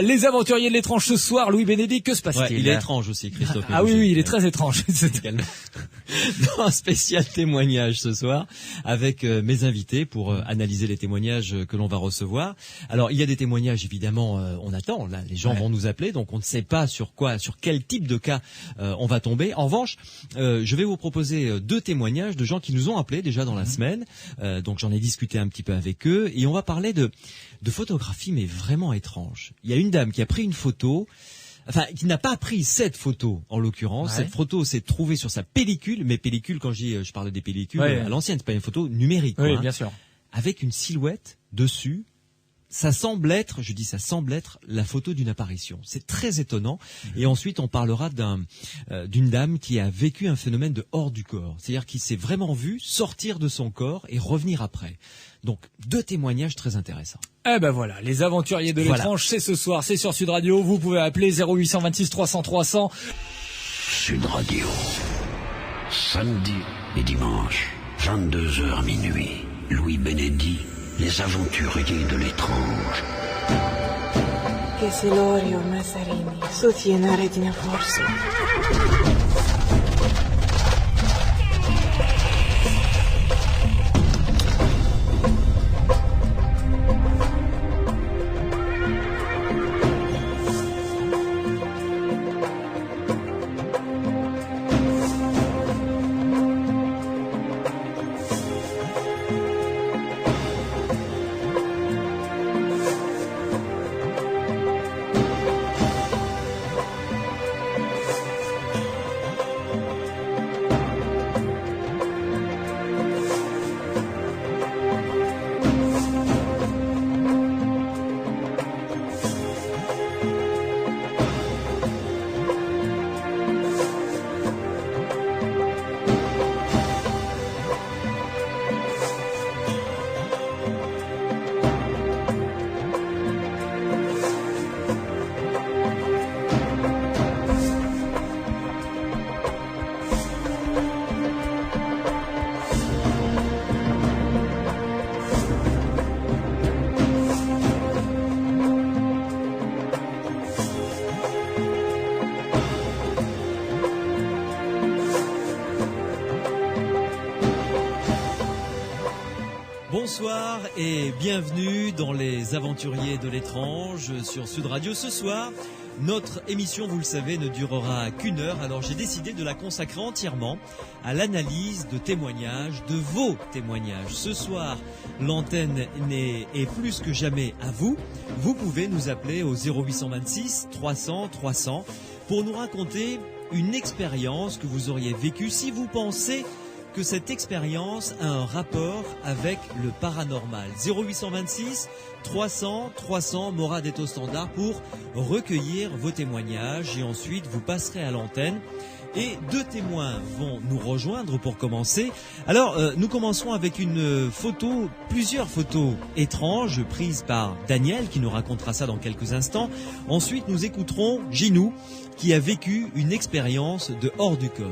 Les aventuriers de l'étrange ce soir, Louis Bénédicte, que se passe-t-il? Il est étrange aussi, Christophe. Ah oui, il est très étrange. Dans un spécial témoignage ce soir, avec mes invités pour analyser les témoignages que l'on va recevoir. Alors, il y a des témoignages, évidemment, on attend. Là, les gens vont nous appeler, donc on ne sait pas sur quel type de cas on va tomber. En revanche, je vais vous proposer 2 témoignages de gens qui nous ont appelés déjà dans la semaine. Donc, j'en ai discuté un petit peu avec eux, et on va parler de photographie, mais vraiment étrange. Il y a une dame qui a pris une photo, enfin, qui n'a pas pris cette photo, en l'occurrence. Cette photo s'est trouvée sur sa pellicule, mais pellicule, quand je parle des pellicules à l'ancienne, c'est pas une photo numérique. Oui, bien sûr. Avec une silhouette dessus. Ça semble être la photo d'une apparition. C'est très étonnant. Et ensuite, on parlera d'une dame qui a vécu un phénomène de hors du corps. C'est-à-dire qui s'est vraiment vue sortir de son corps et revenir après. Donc, 2 témoignages très intéressants. Eh ben voilà, les aventuriers de l'étrange, c'est ce soir, c'est sur Sud Radio. Vous pouvez appeler 0826 300 300. Sud Radio. Samedi et dimanche, 22h minuit. Louis Bénédicte. Les aventuriers de l'étrange. Che se l'Orio Massarini sostiene di forza. Bonsoir et bienvenue dans les aventuriers de l'étrange sur Sud Radio. Ce soir, notre émission, vous le savez, ne durera qu'une heure. Alors j'ai décidé de la consacrer entièrement à l'analyse de témoignages, de vos témoignages. Ce soir, l'antenne est plus que jamais à vous. Vous pouvez nous appeler au 0826 300 300 pour nous raconter une expérience que vous auriez vécue si vous pensez que cette expérience a un rapport avec le paranormal. 0826 300 300, Morad est au standard pour recueillir vos témoignages et ensuite vous passerez à l'antenne. Et 2 témoins vont nous rejoindre pour commencer. Alors, nous commencerons avec plusieurs photos étranges prises par Daniel qui nous racontera ça dans quelques instants. Ensuite, nous écouterons Ginou qui a vécu une expérience de hors du corps.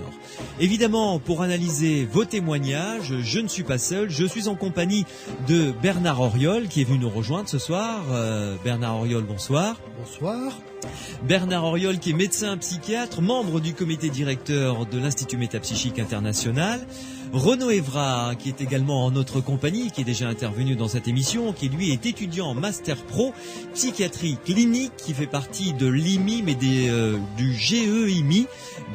Évidemment, pour analyser vos témoignages, je ne suis pas seul, je suis en compagnie de Bernard Auriol qui est venu nous rejoindre ce soir. Bernard Auriol, bonsoir. Bonsoir. Bernard Auriol qui est médecin psychiatre, membre du comité directeur de l'Institut Métapsychique International. Renaud Évrard qui est également en notre compagnie, qui est déjà intervenu dans cette émission, qui lui est étudiant en Master Pro Psychiatrie Clinique, qui fait partie de l'IMI, mais du GEIMI,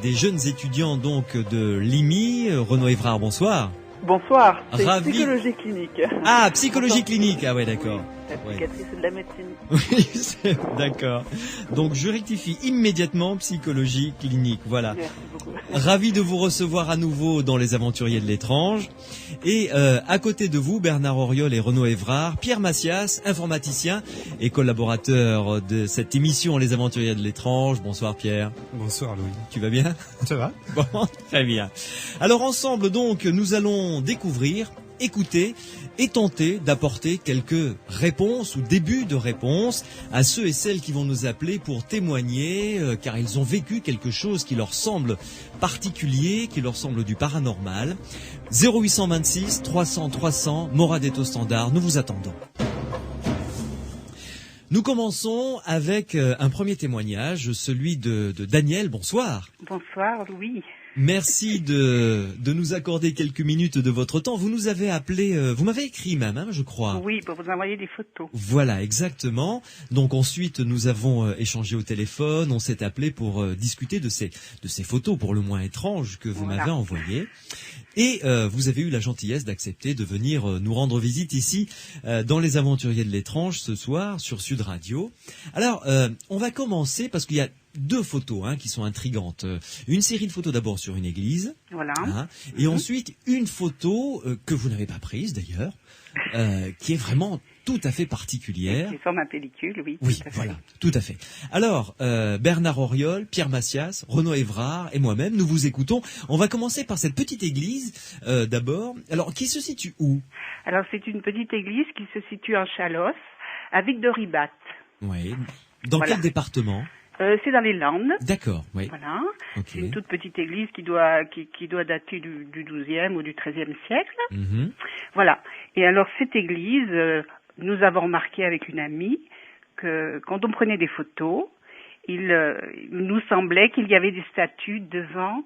des jeunes étudiants donc de l'IMI. Renaud Évrard, bonsoir. Bonsoir, c'est Ravi. psychologie clinique. Ah, psychologie clinique, ah ouais, d'accord. La psychiatrie, c'est de la médecine. Oui, d'accord. Donc je rectifie immédiatement psychologie clinique, voilà. Merci beaucoup. Ravi de vous recevoir à nouveau dans les aventuriers de l'étrange. Et à côté de vous, Bernard Auriol et Renaud Évrard, Pierre Massias, informaticien et collaborateur de cette émission Les aventuriers de l'étrange. Bonsoir Pierre. Bonsoir Louis. Tu vas bien? Ça va? Bon, très bien. Alors ensemble donc, nous allons découvrir, écouter et tenter d'apporter quelques réponses ou débuts de réponses à ceux et celles qui vont nous appeler pour témoigner, car ils ont vécu quelque chose qui leur semble particulier, qui leur semble du paranormal. 0826 300 300, Morad est au standard, nous vous attendons. Nous commençons avec un premier témoignage, celui de Daniel. Bonsoir. Bonsoir, Louis. Merci de nous accorder quelques minutes de votre temps. Vous nous avez appelé, vous m'avez écrit même, hein, je crois. Oui, pour vous envoyer des photos. Voilà, exactement. Donc ensuite, nous avons échangé au téléphone, on s'est appelé pour discuter de ces photos pour le moins étranges que vous m'avez envoyées. Et vous avez eu la gentillesse d'accepter de venir nous rendre visite ici dans les Aventuriers de l'étrange ce soir sur Sud Radio. Alors, on va commencer parce qu'il y a deux photos qui sont intrigantes. Une série de photos d'abord sur une église. Voilà. Et ensuite, une photo que vous n'avez pas prise d'ailleurs, qui est vraiment tout à fait particulière. C'est sur ma pellicule, oui. Oui, voilà, tout à fait. Alors, Bernard Auriol, Pierre Massias, Renaud Évrard et moi-même, nous vous écoutons. On va commencer par cette petite église d'abord. Alors, qui se situe où? Alors, c'est une petite église qui se situe en Chalosse, à Vic-de-Ribat. Oui. Dans quel département? C'est dans les Landes. D'accord, oui. Voilà. Okay. C'est une toute petite église qui doit dater du XIIe ou du XIIIe siècle. Mm-hmm. Voilà. Et alors, cette église, nous avons remarqué avec une amie que quand on prenait des photos, il nous semblait qu'il y avait des statues devant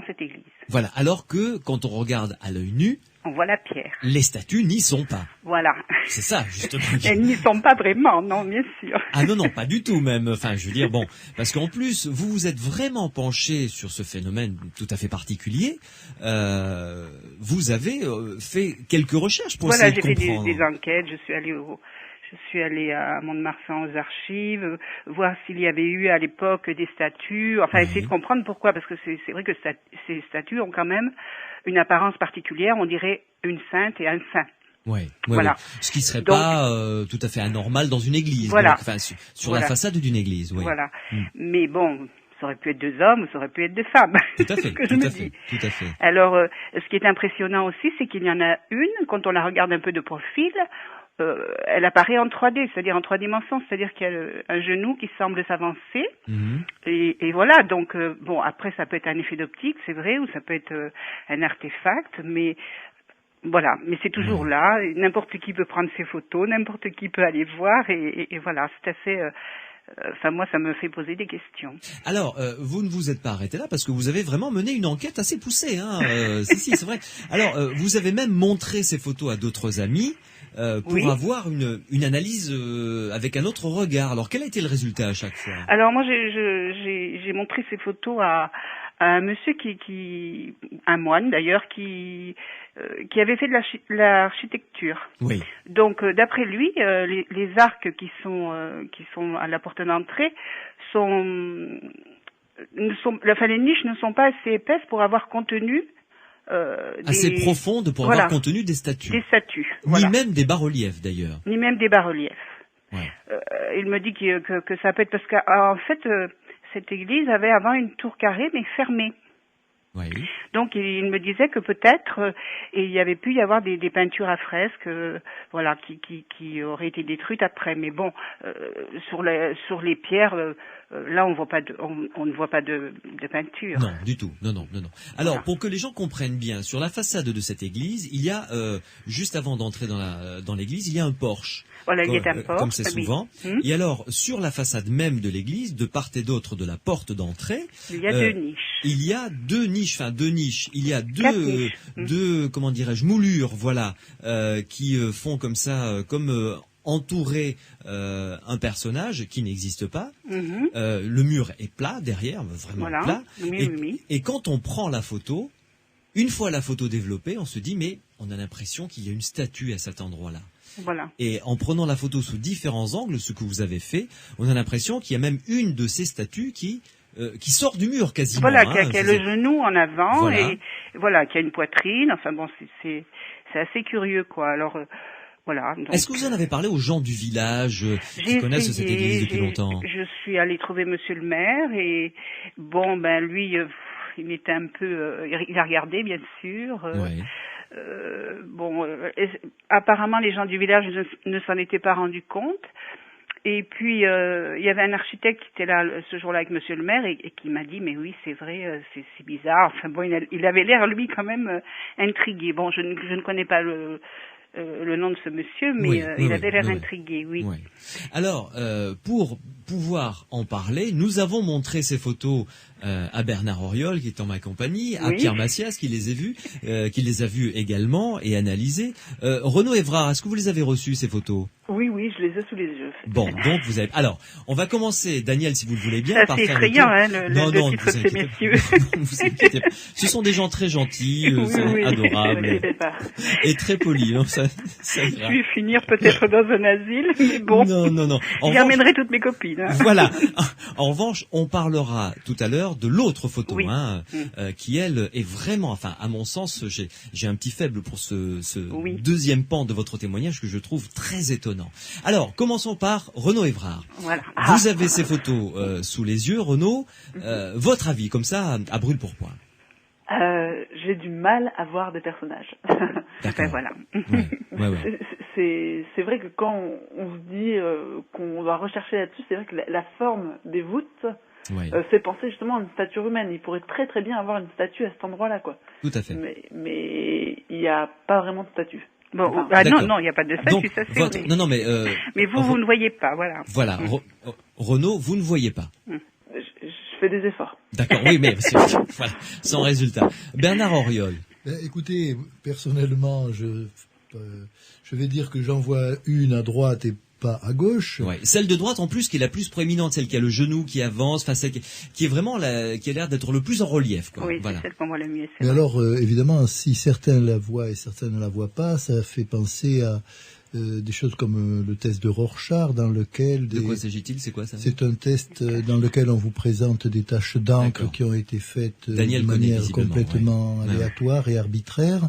cette église. Voilà. Alors que, quand on regarde à l'œil nu, on voit la pierre. Les statues n'y sont pas. Voilà. C'est ça, justement. Elles n'y sont pas vraiment, non, bien sûr. Ah non, pas du tout même. Enfin, je veux dire, bon, parce qu'en plus, vous vous êtes vraiment penché sur ce phénomène tout à fait particulier. Vous avez fait quelques recherches pour essayer de comprendre. Voilà, j'ai fait des enquêtes. Je suis allée à Mont-de-Marsan aux archives, voir s'il y avait eu à l'époque des statues, enfin essayer de comprendre pourquoi, parce que c'est vrai que ces statues ont quand même une apparence particulière, on dirait une sainte et un saint. Ouais, voilà. Ce qui serait pas tout à fait anormal dans une église, voilà. Donc, enfin, sur la façade d'une église. Oui. Voilà. Mais bon, ça aurait pu être deux hommes, ou ça aurait pu être deux femmes. Tout à fait, tout à fait. Alors, ce qui est impressionnant aussi, c'est qu'il y en a une, quand on la regarde un peu de profil, elle apparaît en 3D, c'est-à-dire en 3 dimensions, c'est-à-dire qu'il y a un genou qui semble s'avancer. Et voilà, donc bon, après ça peut être un effet d'optique, c'est vrai, ou ça peut être un artefact, mais voilà, mais c'est toujours là. N'importe qui peut prendre ses photos, n'importe qui peut aller voir, et voilà, c'est assez. Enfin, moi, ça me fait poser des questions. Alors, vous ne vous êtes pas arrêté là parce que vous avez vraiment mené une enquête assez poussée. Si, c'est vrai. Alors, vous avez même montré ces photos à d'autres amis pour avoir une analyse avec un autre regard. Alors, quel a été le résultat à chaque fois? Alors, moi, j'ai montré ces photos à un monsieur un moine d'ailleurs, qui avait fait de l'architecture. Oui. Donc, d'après lui, les arcs qui sont à la porte d'entrée les niches ne sont pas assez épaisses pour avoir contenu assez profonde pour avoir contenu des statues. Des statues. Ni même des bas-reliefs d'ailleurs. Ni même des bas-reliefs. Ouais. Il me dit que ça peut être parce qu'en fait cette église avait avant une tour carrée mais fermée. Oui. Donc il me disait que peut-être il y avait pu y avoir des peintures à fresques, voilà, qui auraient été détruites après. Mais bon, sur les pierres, là on ne voit pas de peinture. Non, du tout. Non. Alors pour que les gens comprennent bien, sur la façade de cette église, il y a juste avant d'entrer dans l'église, il y a un porche. Voilà, il y a un porche, comme c'est souvent. Et alors, sur la façade même de l'église, de part et d'autre de la porte d'entrée, il y a deux niches. Il y a deux niches. Il y a deux, comment dirais-je, moulures, voilà, qui font comme ça, entourer un personnage qui n'existe pas. Le mur est plat derrière, vraiment plat. Et quand on prend la photo, une fois la photo développée, on se dit mais on a l'impression qu'il y a une statue à cet endroit-là. Voilà. Et en prenant la photo sous différents angles, ce que vous avez fait, on a l'impression qu'il y a même une de ces statues qui sort du mur quasiment. Voilà, qui a le genou en avant et voilà, qui a une poitrine. Enfin bon, c'est assez curieux quoi. Alors voilà. Donc, est-ce que vous en avez parlé aux gens du village qui connaissent cette église depuis longtemps? Je suis allée trouver Monsieur le maire et bon ben lui, il était un peu, il a regardé bien sûr. Apparemment les gens du village ne s'en étaient pas rendus compte. Et puis il y avait un architecte qui était là ce jour-là avec Monsieur le maire et qui m'a dit mais oui c'est vrai, c'est bizarre. Enfin bon, il avait l'air lui quand même intrigué. Bon, je ne connais pas le nom de ce monsieur, mais il avait l'air intrigué, oui. Oui. Alors, pour pouvoir en parler, nous avons montré ces photos à Bernard Auriol, qui est en ma compagnie, à Pierre Massias, qui les a vues également et analysées. Renaud Évrard, est-ce que vous les avez reçues, ces photos? Oui, je les ai sous les yeux. Bon, donc vous avez... Alors, on va commencer, Daniel, si vous le voulez bien, par faire le tour. Le titre de ces messieurs. Vous inquiétez pas. Ce sont des gens très gentils, adorables et très polis. Donc ça ira. Je vais finir peut-être dans un asile, mais bon. Non. J'y emmènerai toutes mes copines. Hein. Voilà. En revanche, on parlera tout à l'heure de l'autre photo, qui elle est vraiment, enfin, à mon sens, j'ai un petit faible pour ce deuxième pan de votre témoignage que je trouve très étonnant. Alors, commençons par Renaud Évrard. Voilà. Vous avez ces photos sous les yeux, Renaud. Votre avis, comme ça, à brûle pour point. J'ai du mal à voir des personnages. D'accord. Voilà. Ouais. C'est vrai que quand on se dit qu'on doit rechercher là-dessus, c'est vrai que la forme des voûtes fait penser justement à une statue humaine. Il pourrait très très bien avoir une statue à cet endroit-là, quoi. Tout à fait. Mais il n'y a pas vraiment de statue. Bon, non, il n'y a pas de statue, ça c'est vrai. Non, mais mais vous ne voyez pas, voilà. Voilà, Renaud, vous ne voyez pas. Je fais des efforts. D'accord, oui, mais voilà, sans résultat. Bernard Auriol. Écoutez, personnellement, je vais dire que j'en vois une à droite et pas à gauche. Ouais. Celle de droite, en plus, qui est la plus proéminente, celle qui a le genou qui avance, enfin, celle qui est vraiment qui a l'air d'être le plus en relief, quoi. Oui, voilà. c'est celle qu'on voit le mieux. Mais alors, évidemment, si certains la voient et certains ne la voient pas, ça fait penser à des choses comme le test de Rorschach, dans lequel... De quoi s'agit-il? C'est quoi ça? C'est un test dans lequel on vous présente des taches d'encre qui ont été faites Daniel de manière complètement aléatoire et arbitraire.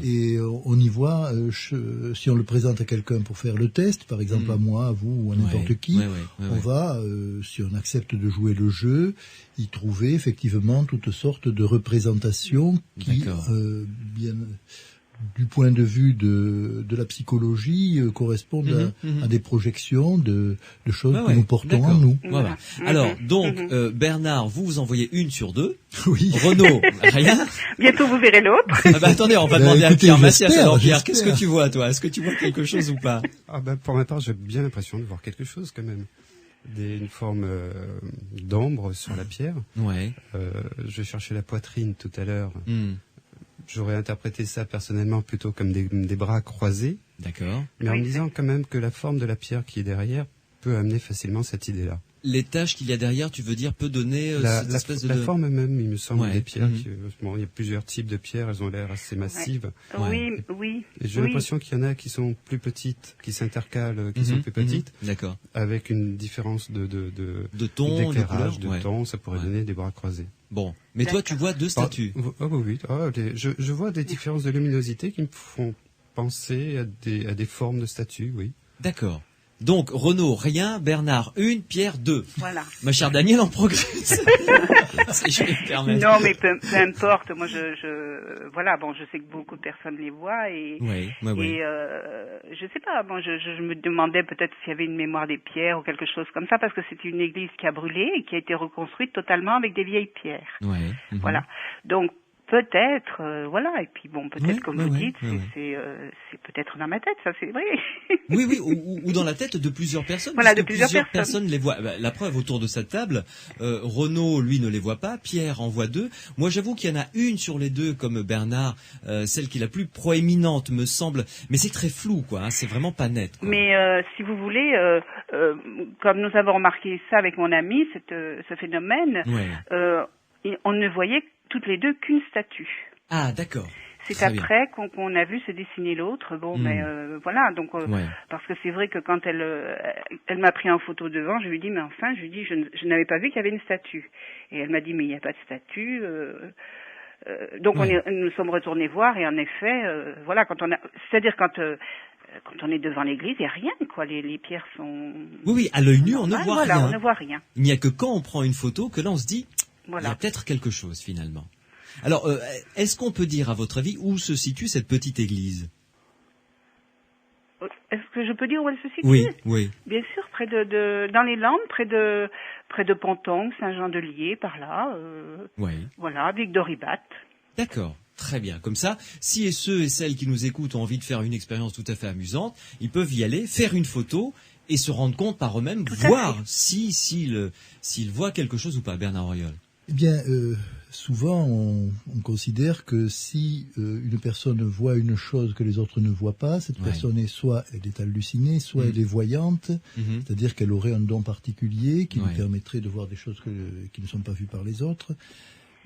Et on y voit, si on le présente à quelqu'un pour faire le test, par exemple à moi, à vous ou à n'importe qui, on va, si on accepte de jouer le jeu, y trouver effectivement toutes sortes de représentations qui, bien... du point de vue de la psychologie, correspondent à des projections de choses que nous portons en nous. Voilà. Alors, donc, Bernard, vous en voyez une sur deux. Oui. Renaud, rien. Bientôt, vous verrez l'autre. Attendez, on va demander à Pierre Massias. Alors, Pierre, qu'est-ce que tu vois, toi? Est-ce que tu vois quelque chose ou pas? Pour ma part, j'ai bien l'impression de voir quelque chose, quand même. Une forme d'ambre sur la pierre. Ouais. Je cherchais la poitrine tout à l'heure. J'aurais interprété ça personnellement plutôt comme des bras croisés. D'accord. Mais en me disant quand même que la forme de la pierre qui est derrière peut amener facilement cette idée-là. Les taches qu'il y a derrière, tu veux dire, peut donner cette espèce de... La forme même, il me semble, des pierres. Il y a plusieurs types de pierres, elles ont l'air assez massives. Oui. Et j'ai l'impression qu'il y en a qui sont plus petites, qui s'intercalent, qui sont plus petites. D'accord. Avec une différence de ton, d'éclairage, de ton, ça pourrait donner des bras croisés. Bon, mais toi tu vois deux statues. Oui. Je vois des différences de luminosité qui me font penser à des formes de statues, oui. D'accord. Donc Renaud, rien, Bernard, une, Pierre, deux. Voilà. Ma chère Daniel en progresse. Si je vais me permettre. Non, mais peu importe. Moi, voilà. Bon, je sais que beaucoup de personnes les voient et je sais pas. Bon, je me demandais peut-être s'il y avait une mémoire des pierres ou quelque chose comme ça, parce que c'était une église qui a brûlé et qui a été reconstruite totalement avec des vieilles pierres. Voilà. Donc peut-être, voilà. Et puis bon, peut-être comme vous dites, c'est peut-être dans ma tête, ça c'est vrai. Oui, ou dans la tête de plusieurs personnes. Voilà, de plusieurs personnes les voient. La preuve autour de cette table, Renaud, lui, ne les voit pas. Pierre en voit deux. Moi, j'avoue qu'il y en a une sur les deux, comme Bernard, celle qui est la plus proéminente, me semble. Mais c'est très flou, quoi. Hein, c'est vraiment pas net, quoi. Mais si vous voulez, comme nous avons remarqué ça avec mon ami, ce phénomène, on ne voyait toutes les deux qu'une statue. Ah, d'accord. C'est après qu'on a vu se dessiner l'autre. Bon, mais voilà. Donc, parce que c'est vrai que quand elle m'a pris en photo devant, je lui ai dit, mais enfin, je n'avais pas vu qu'il y avait une statue. Et elle m'a dit, mais il n'y a pas de statue. Donc, nous sommes retournés voir, et en effet, voilà, c'est-à-dire quand on est devant l'église, il n'y a rien, quoi. Les pierres sont... Oui, à l'œil nu, on ne voit rien. Voilà, on ne voit rien. Il n'y a que quand on prend une photo que là, on se dit, il y a peut-être quelque chose, finalement. Alors, est-ce qu'on peut dire, à votre avis, où se situe cette petite église? Est-ce que je peux dire où elle se situe? Oui. Bien sûr, dans les Landes, près de Ponton, Saint-Jean-de-Lier, par là. Voilà, Vic d'Oribat. D'accord. Très bien. Comme ça, si ceux et celles qui nous écoutent ont envie de faire une expérience tout à fait amusante, ils peuvent y aller, faire une photo et se rendre compte par eux-mêmes, voir s'ils voient quelque chose ou pas. Bernard Auriol. Eh bien, souvent, on considère que si une personne voit une chose que les autres ne voient pas, cette personne est soit elle est hallucinée, soit elle est voyante, c'est-à-dire qu'elle aurait un don particulier qui lui permettrait de voir des choses qui ne sont pas vues par les autres.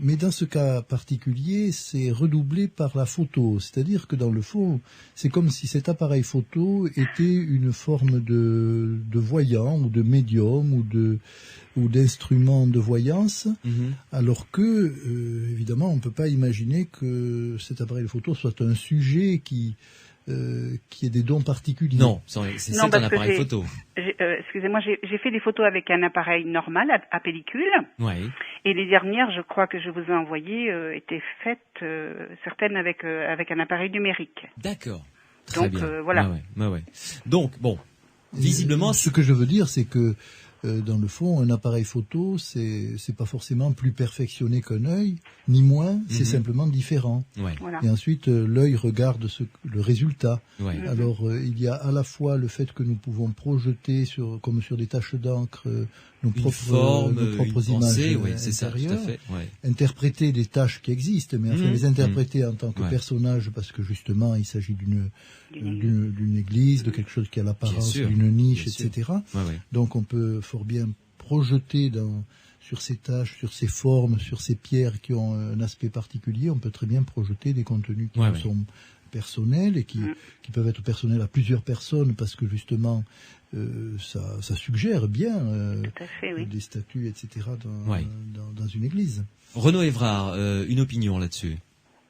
Mais dans ce cas particulier, c'est redoublé par la photo. C'est-à-dire que dans le fond, c'est comme si cet appareil photo était une forme de voyant ou de médium ou d'instrument de voyance, alors que, évidemment, on ne peut pas imaginer que cet appareil photo soit un sujet qui ait des dons particuliers. Non, c'est un appareil photo. Excusez-moi, j'ai fait des photos avec un appareil normal à pellicule. Ouais. Et les dernières, je crois que je vous ai envoyées, étaient faites certaines avec un appareil numérique. D'accord. Très bien. Voilà. Ouais. Donc bon, visiblement, ce que je veux dire, c'est que dans le fond, un appareil photo, c'est pas forcément plus perfectionné qu'un œil, ni moins, c'est simplement différent. Ouais. Voilà. Et ensuite, l'œil regarde le résultat. Ouais. Alors, il y a à la fois le fait que nous pouvons projeter comme sur des taches d'encre nos propres images c'est ça, tout à fait. Ouais. Interpréter des tâches qui existent, mais enfin les interpréter en tant que personnage, parce que justement, il s'agit d'une église, de quelque chose qui a l'apparence d'une niche, etc. Ouais. Donc, on peut fort bien projeter sur ces tâches, sur ces formes, sur ces pierres qui ont un aspect particulier, on peut très bien projeter des contenus qui sont personnels et qui peuvent être personnels à plusieurs personnes parce que justement ça suggère bien des statues, etc. dans une église. Renaud Évrard, une opinion là-dessus?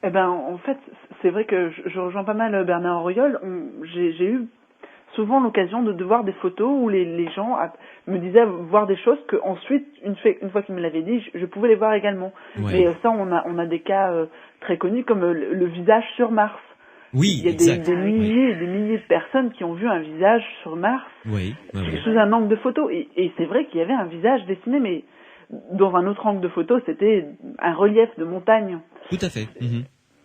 Eh ben, en fait, c'est vrai que je rejoins pas mal Bernard Auriol. J'ai eu souvent l'occasion de voir des photos où les gens me disaient voir des choses que ensuite, une fois qu'ils me l'avaient dit, je pouvais les voir également. Ouais. Et ça, on a des cas très connus comme le visage sur Mars. Oui, il y a des milliers et des milliers de personnes qui ont vu un visage sur Mars sous un angle de photo. Et c'est vrai qu'il y avait un visage dessiné, mais dans un autre angle de photo, c'était un relief de montagne. Tout à fait.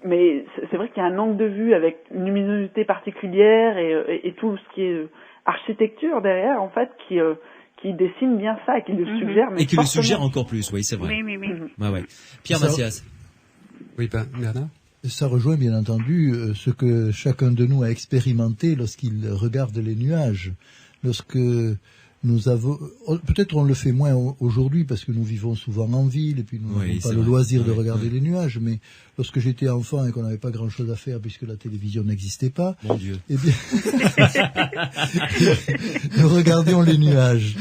Mais c'est vrai qu'il y a un angle de vue avec une luminosité particulière et tout ce qui est architecture derrière, en fait, qui dessine bien ça, qui le suggère. Mais et qui le suggère encore plus, oui, c'est vrai. Oui. Ouais. Pierre Macias. Oui, Bernard. Ça rejoint bien entendu ce que chacun de nous a expérimenté lorsqu'il regarde les nuages. Lorsque nous avons, peut-être on le fait moins aujourd'hui parce que nous vivons souvent en ville et puis nous n'avons pas le loisir de regarder les nuages, mais lorsque j'étais enfant et qu'on n'avait pas grand chose à faire puisque la télévision n'existait pas, mon Dieu, eh bien, nous regardions les nuages.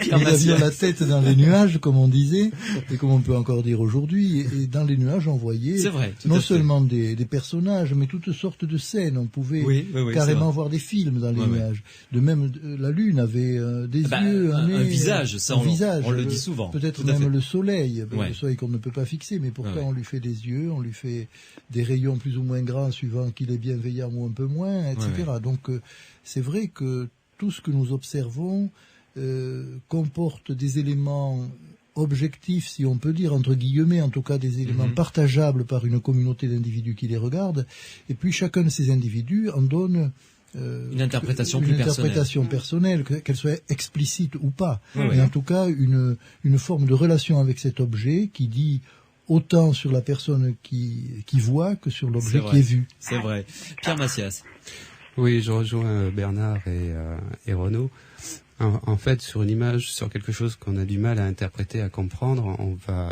Nous avions la tête dans les nuages, comme on disait, et comme on peut encore dire aujourd'hui, et dans les nuages on voyait non seulement des personnages, mais toutes sortes de scènes. On pouvait carrément voir des films dans les nuages. De même, la lune avait des yeux, un visage, ça on le dit souvent. Peut-être même le soleil qu'on ne peut pas fixer, mais pourtant on lui fait des yeux, on lui fait des rayons plus ou moins grands suivant qu'il est bienveillant ou un peu moins, etc. Donc c'est vrai que tout ce que nous observons comporte des éléments objectifs, si on peut dire, entre guillemets, en tout cas des éléments partageables par une communauté d'individus qui les regardent, et puis chacun de ces individus en donne une interprétation personnelle, qu'elle soit explicite ou pas, mais en tout cas une forme de relation avec cet objet qui dit autant sur la personne qui voit que sur l'objet qui est vu. C'est vrai. Pierre Macias. Oui, je rejoins Bernard et Renaud. En fait, sur une image, sur quelque chose qu'on a du mal à interpréter, à comprendre,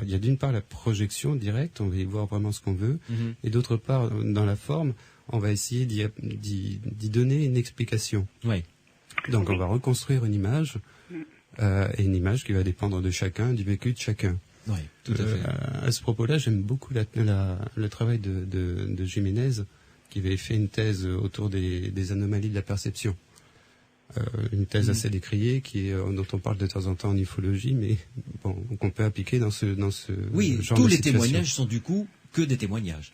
il y a d'une part la projection directe, on va y voir vraiment ce qu'on veut, et d'autre part, dans la forme, on va essayer d'y donner une explication. Oui. Donc on va reconstruire une image, et une image qui va dépendre de chacun, du vécu de chacun. Oui, tout à fait. À ce propos-là, j'aime beaucoup le travail de Jiménez, qui avait fait une thèse autour des anomalies de la perception. Une thèse assez décriée, dont on parle de temps en temps en ufologie, mais bon, qu'on peut appliquer dans ce genre de situation. Tous les témoignages sont du coup que des témoignages.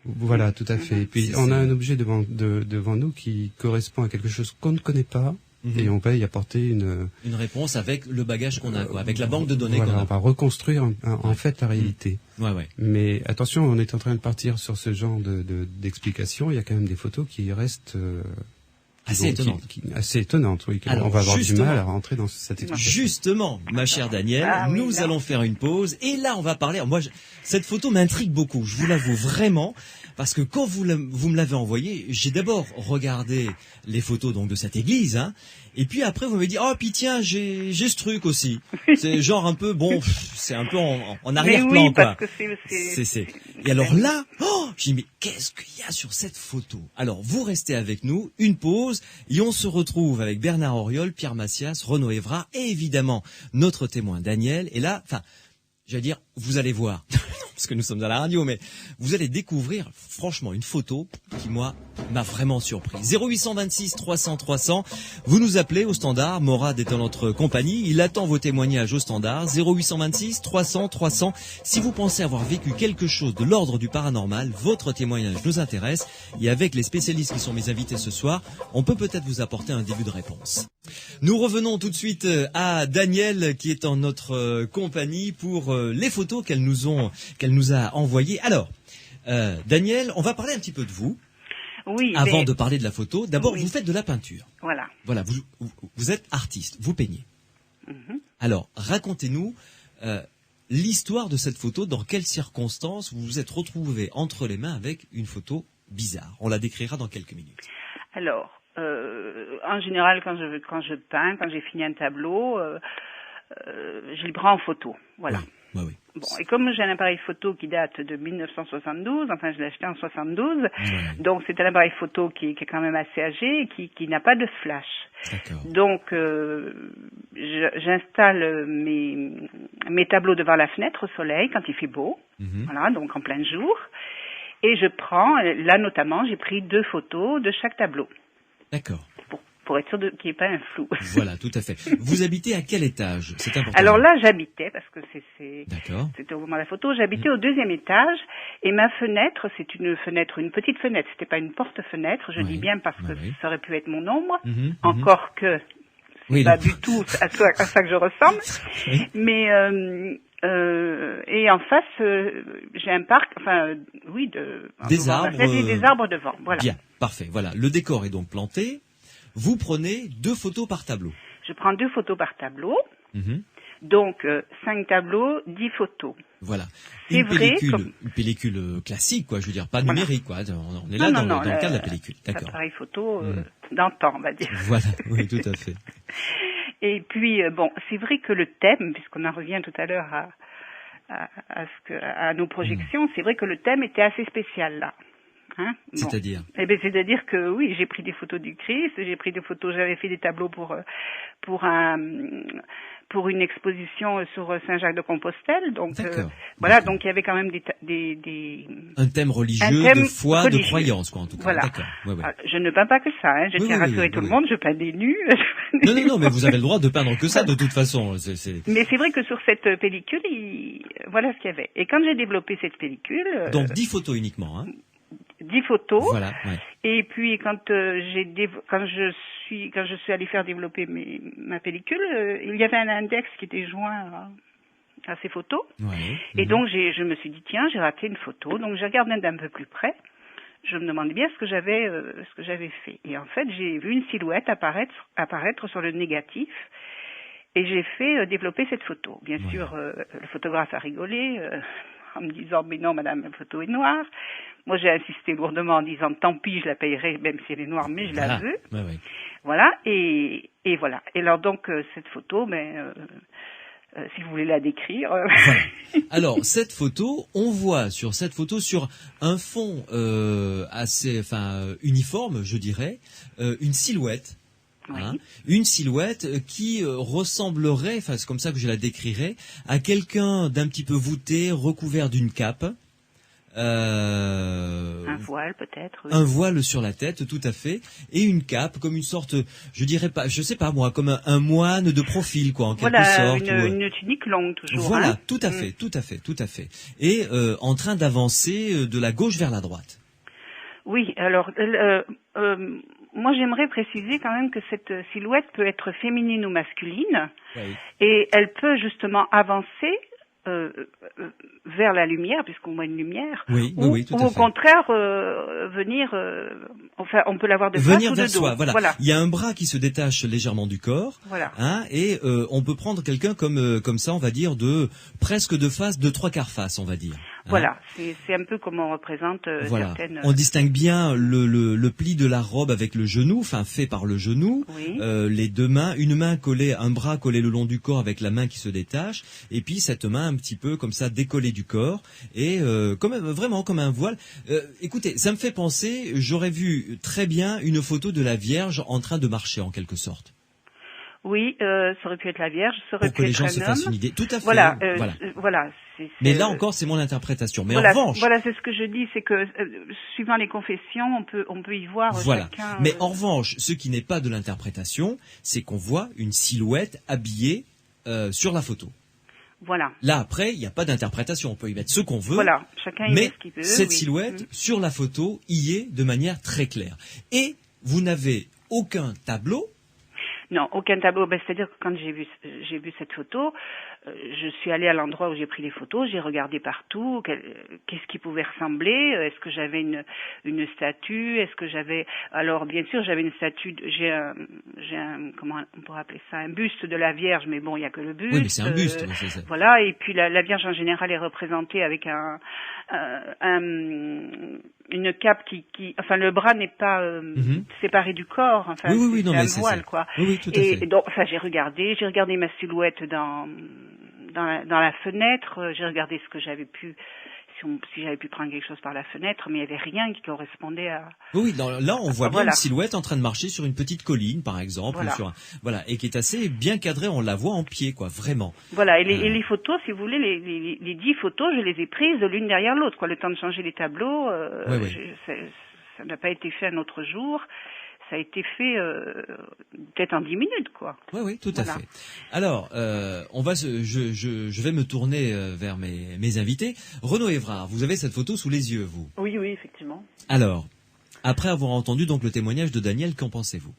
Voilà, tout à fait. Et puis on a un objet devant nous qui correspond à quelque chose qu'on ne connaît pas, et on va y apporter une réponse avec le bagage qu'on a, quoi, avec la banque de données voilà, qu'on a. On va reconstruire en fait la réalité. Ouais. Mais attention, on est en train de partir sur ce genre d'explications. Il y a quand même des photos qui restent assez étonnantes. Oui. Alors, on va avoir du mal à rentrer dans cette explication. Justement, ma chère Danielle, nous allons faire une pause et là on va parler. Moi, cette photo m'intrigue beaucoup. Je vous l'avoue vraiment. Parce que quand vous me l'avez envoyé, j'ai d'abord regardé les photos donc de cette église, hein, et puis après vous m'avez dit puis tiens j'ai ce truc aussi. C'est genre un peu c'est un peu en arrière-plan quoi. Parce que c'est. Et alors là, j'ai dit mais qu'est-ce qu'il y a sur cette photo? Alors vous restez avec nous, une pause et on se retrouve avec Bernard Auriol, Pierre Massias, Renaud Évrard et évidemment notre témoin Daniel. Et là, j'allais dire, vous allez voir, parce que nous sommes à la radio, mais vous allez découvrir, franchement, une photo qui, moi, m'a vraiment surpris. 0826 300 300, vous nous appelez au standard, Morad est dans notre compagnie, il attend vos témoignages au standard, 0826 300 300. Si vous pensez avoir vécu quelque chose de l'ordre du paranormal, votre témoignage nous intéresse, et avec les spécialistes qui sont mes invités ce soir, on peut peut-être vous apporter un début de réponse. Nous revenons tout de suite à Danielle qui est en notre compagnie pour les photos qu'elle nous a envoyées. Alors, Danielle, on va parler un petit peu de vous. Oui. Avant de parler de la photo, d'abord vous faites de la peinture. Voilà. Voilà, vous êtes artiste, vous peignez. Mm-hmm. Alors, racontez-nous l'histoire de cette photo. Dans quelles circonstances vous vous êtes retrouvé entre les mains avec une photo bizarre? On la décrira dans quelques minutes. Alors. En général, quand je peins, quand j'ai fini un tableau, je le prends en photo. Voilà. Oui. Bon, et comme j'ai un appareil photo qui date de 1972, enfin je l'ai acheté en 72, donc c'est un appareil photo qui est quand même assez âgé et qui n'a pas de flash. D'accord. Donc j'installe mes tableaux devant la fenêtre au soleil quand il fait beau, voilà, donc en plein jour, et je prends, là notamment, j'ai pris 2 photos de chaque tableau. D'accord. Pour être sûr qu'il n'y ait pas un flou. Voilà, tout à fait. Vous habitez à quel étage? C'est important. Alors là, j'habitais, parce que D'accord. c'était au moment de la photo, j'habitais au 2e étage, et ma fenêtre, c'est une petite fenêtre, c'était pas une porte-fenêtre, je dis bien parce que ça aurait pu être mon ombre, encore que c'est pas du tout à ça que je ressemble, mais et en face, j'ai un parc, des arbres. Des arbres devant, voilà. Bien, parfait, voilà. Le décor est donc planté. Vous prenez 2 photos par tableau. Je prends 2 photos par tableau. Donc 5 tableaux, 10 photos. Voilà. Une pellicule classique, quoi. Je veux dire, pas numérique, quoi. On est là dans le cas de la pellicule. D'accord. Appareil photo d'antan, on va dire. Voilà, oui, tout à fait. Et puis c'est vrai que le thème, puisqu'on en revient tout à l'heure à nos projections, c'est vrai que le thème était assez spécial là. Hein, c'est-à-dire c'est-à-dire que oui, j'ai pris des photos du Christ, j'avais fait des tableaux pour une exposition sur Saint-Jacques-de-Compostelle, donc voilà, donc il y avait quand même un thème religieux, de foi, de croyance, quoi, en tout cas. Voilà. D'accord. Je ne peins pas que ça, hein. Je tiens à rassurer tout le monde, je peins des nus. Non, mais vous avez le droit de peindre que ça, de toute façon. Mais c'est vrai que sur cette pellicule, voilà ce qu'il y avait. Et quand j'ai développé cette pellicule, donc 10 photos uniquement, hein. 10 photos. Voilà, Et puis quand je suis allée faire développer ma pellicule, il y avait un index qui était joint à ces photos. Et donc je me suis dit tiens, j'ai raté une photo. Donc j'ai regardé d'un peu plus près. Je me demandais bien ce que j'avais fait. Et en fait, j'ai vu une silhouette apparaître sur le négatif. Et j'ai fait développer cette photo. Bien sûr, le photographe a rigolé en me disant mais non madame, la photo est noire. Moi j'ai insisté lourdement en disant tant pis, je la payerai même si elle est noire, mais je la veux. Voilà, et voilà. Et alors donc cette photo, si vous voulez la décrire. Voilà. Alors cette photo, on voit sur cette photo sur un fond assez uniforme, je dirais, une silhouette. Hein, une silhouette qui ressemblerait, c'est comme ça que je la décrirais, à quelqu'un d'un petit peu voûté, recouvert d'une cape. Un voile peut-être. Oui. Un voile sur la tête, tout à fait, et une cape comme une sorte, je sais pas moi, comme un moine de profil, quoi, en quelque sorte. Une tunique longue toujours. Voilà, hein. tout à fait. Et en train d'avancer de la gauche vers la droite. Oui, alors moi, j'aimerais préciser quand même que cette silhouette peut être féminine ou masculine, oui. Et elle peut justement avancer vers la lumière, puisqu'on voit une lumière, oui, ou, oui, tout ou à au fait. contraire venir, enfin, on peut l'avoir de face ou de dos. Soi, voilà. Il y a un bras qui se détache légèrement du corps, voilà. Hein, et on peut prendre quelqu'un comme ça, on va dire presque de face, de 3/4 face, on va dire. Voilà, c'est un peu comme on représente certaines... On distingue bien le pli de la robe avec le genou, enfin fait par le genou, oui. Les deux mains, un bras collé le long du corps avec la main qui se détache, et puis cette main un petit peu comme ça décollée du corps, et vraiment comme un voile. Écoutez, ça me fait penser, j'aurais vu très bien une photo de la Vierge en train de marcher en quelque sorte. Oui, ça aurait pu être la Vierge, ça aurait pu être un homme. Pour que les gens se fassent une idée. Tout à fait. Voilà. Mais là encore, c'est mon interprétation. Mais voilà, en revanche... Voilà, c'est ce que je dis, c'est que suivant les confessions, on peut y voir chacun... Mais en revanche, ce qui n'est pas de l'interprétation, c'est qu'on voit une silhouette habillée sur la photo. Voilà. Là, après, il n'y a pas d'interprétation. On peut y mettre ce qu'on veut. Voilà, chacun y met ce qu'il veut. Mais cette silhouette, sur la photo, y est de manière très claire. Et vous n'avez aucun tableau. Non, aucun tableau. C'est-à-dire que quand j'ai vu cette photo, je suis allée à l'endroit où j'ai pris les photos, j'ai regardé partout, qu'est-ce qui pouvait ressembler, est-ce que j'avais une statue, est-ce que j'avais... Alors, bien sûr, j'avais une statue, j'ai un, comment on pourrait appeler ça, un buste de la Vierge, mais bon, il n'y a que le buste. Oui, mais c'est un buste. Voilà, et puis la Vierge en général est représentée avec une cape enfin le bras n'est pas séparé du corps, enfin oui, c'est un voile quoi. Oui, tout à fait. Et donc ça j'ai regardé ma silhouette dans la fenêtre, j'ai regardé ce que j'avais pu si j'avais pu prendre quelque chose par la fenêtre, mais il n'y avait rien qui correspondait à... Oui, là on voit bien une silhouette en train de marcher sur une petite colline, par exemple, et qui est assez bien cadrée, on la voit en pied, quoi, vraiment. Voilà, et les photos, si vous voulez, les 10 photos, je les ai prises l'une derrière l'autre, quoi, le temps de changer les tableaux, ça n'a pas été fait un autre jour. Ça a été fait peut-être en 10 minutes, quoi. Oui, tout à fait. Alors, je vais me tourner vers mes invités. Renaud Évrard, vous avez cette photo sous les yeux, vous? Oui, effectivement. Alors, après avoir entendu donc le témoignage de Daniel, qu'en pensez-vous?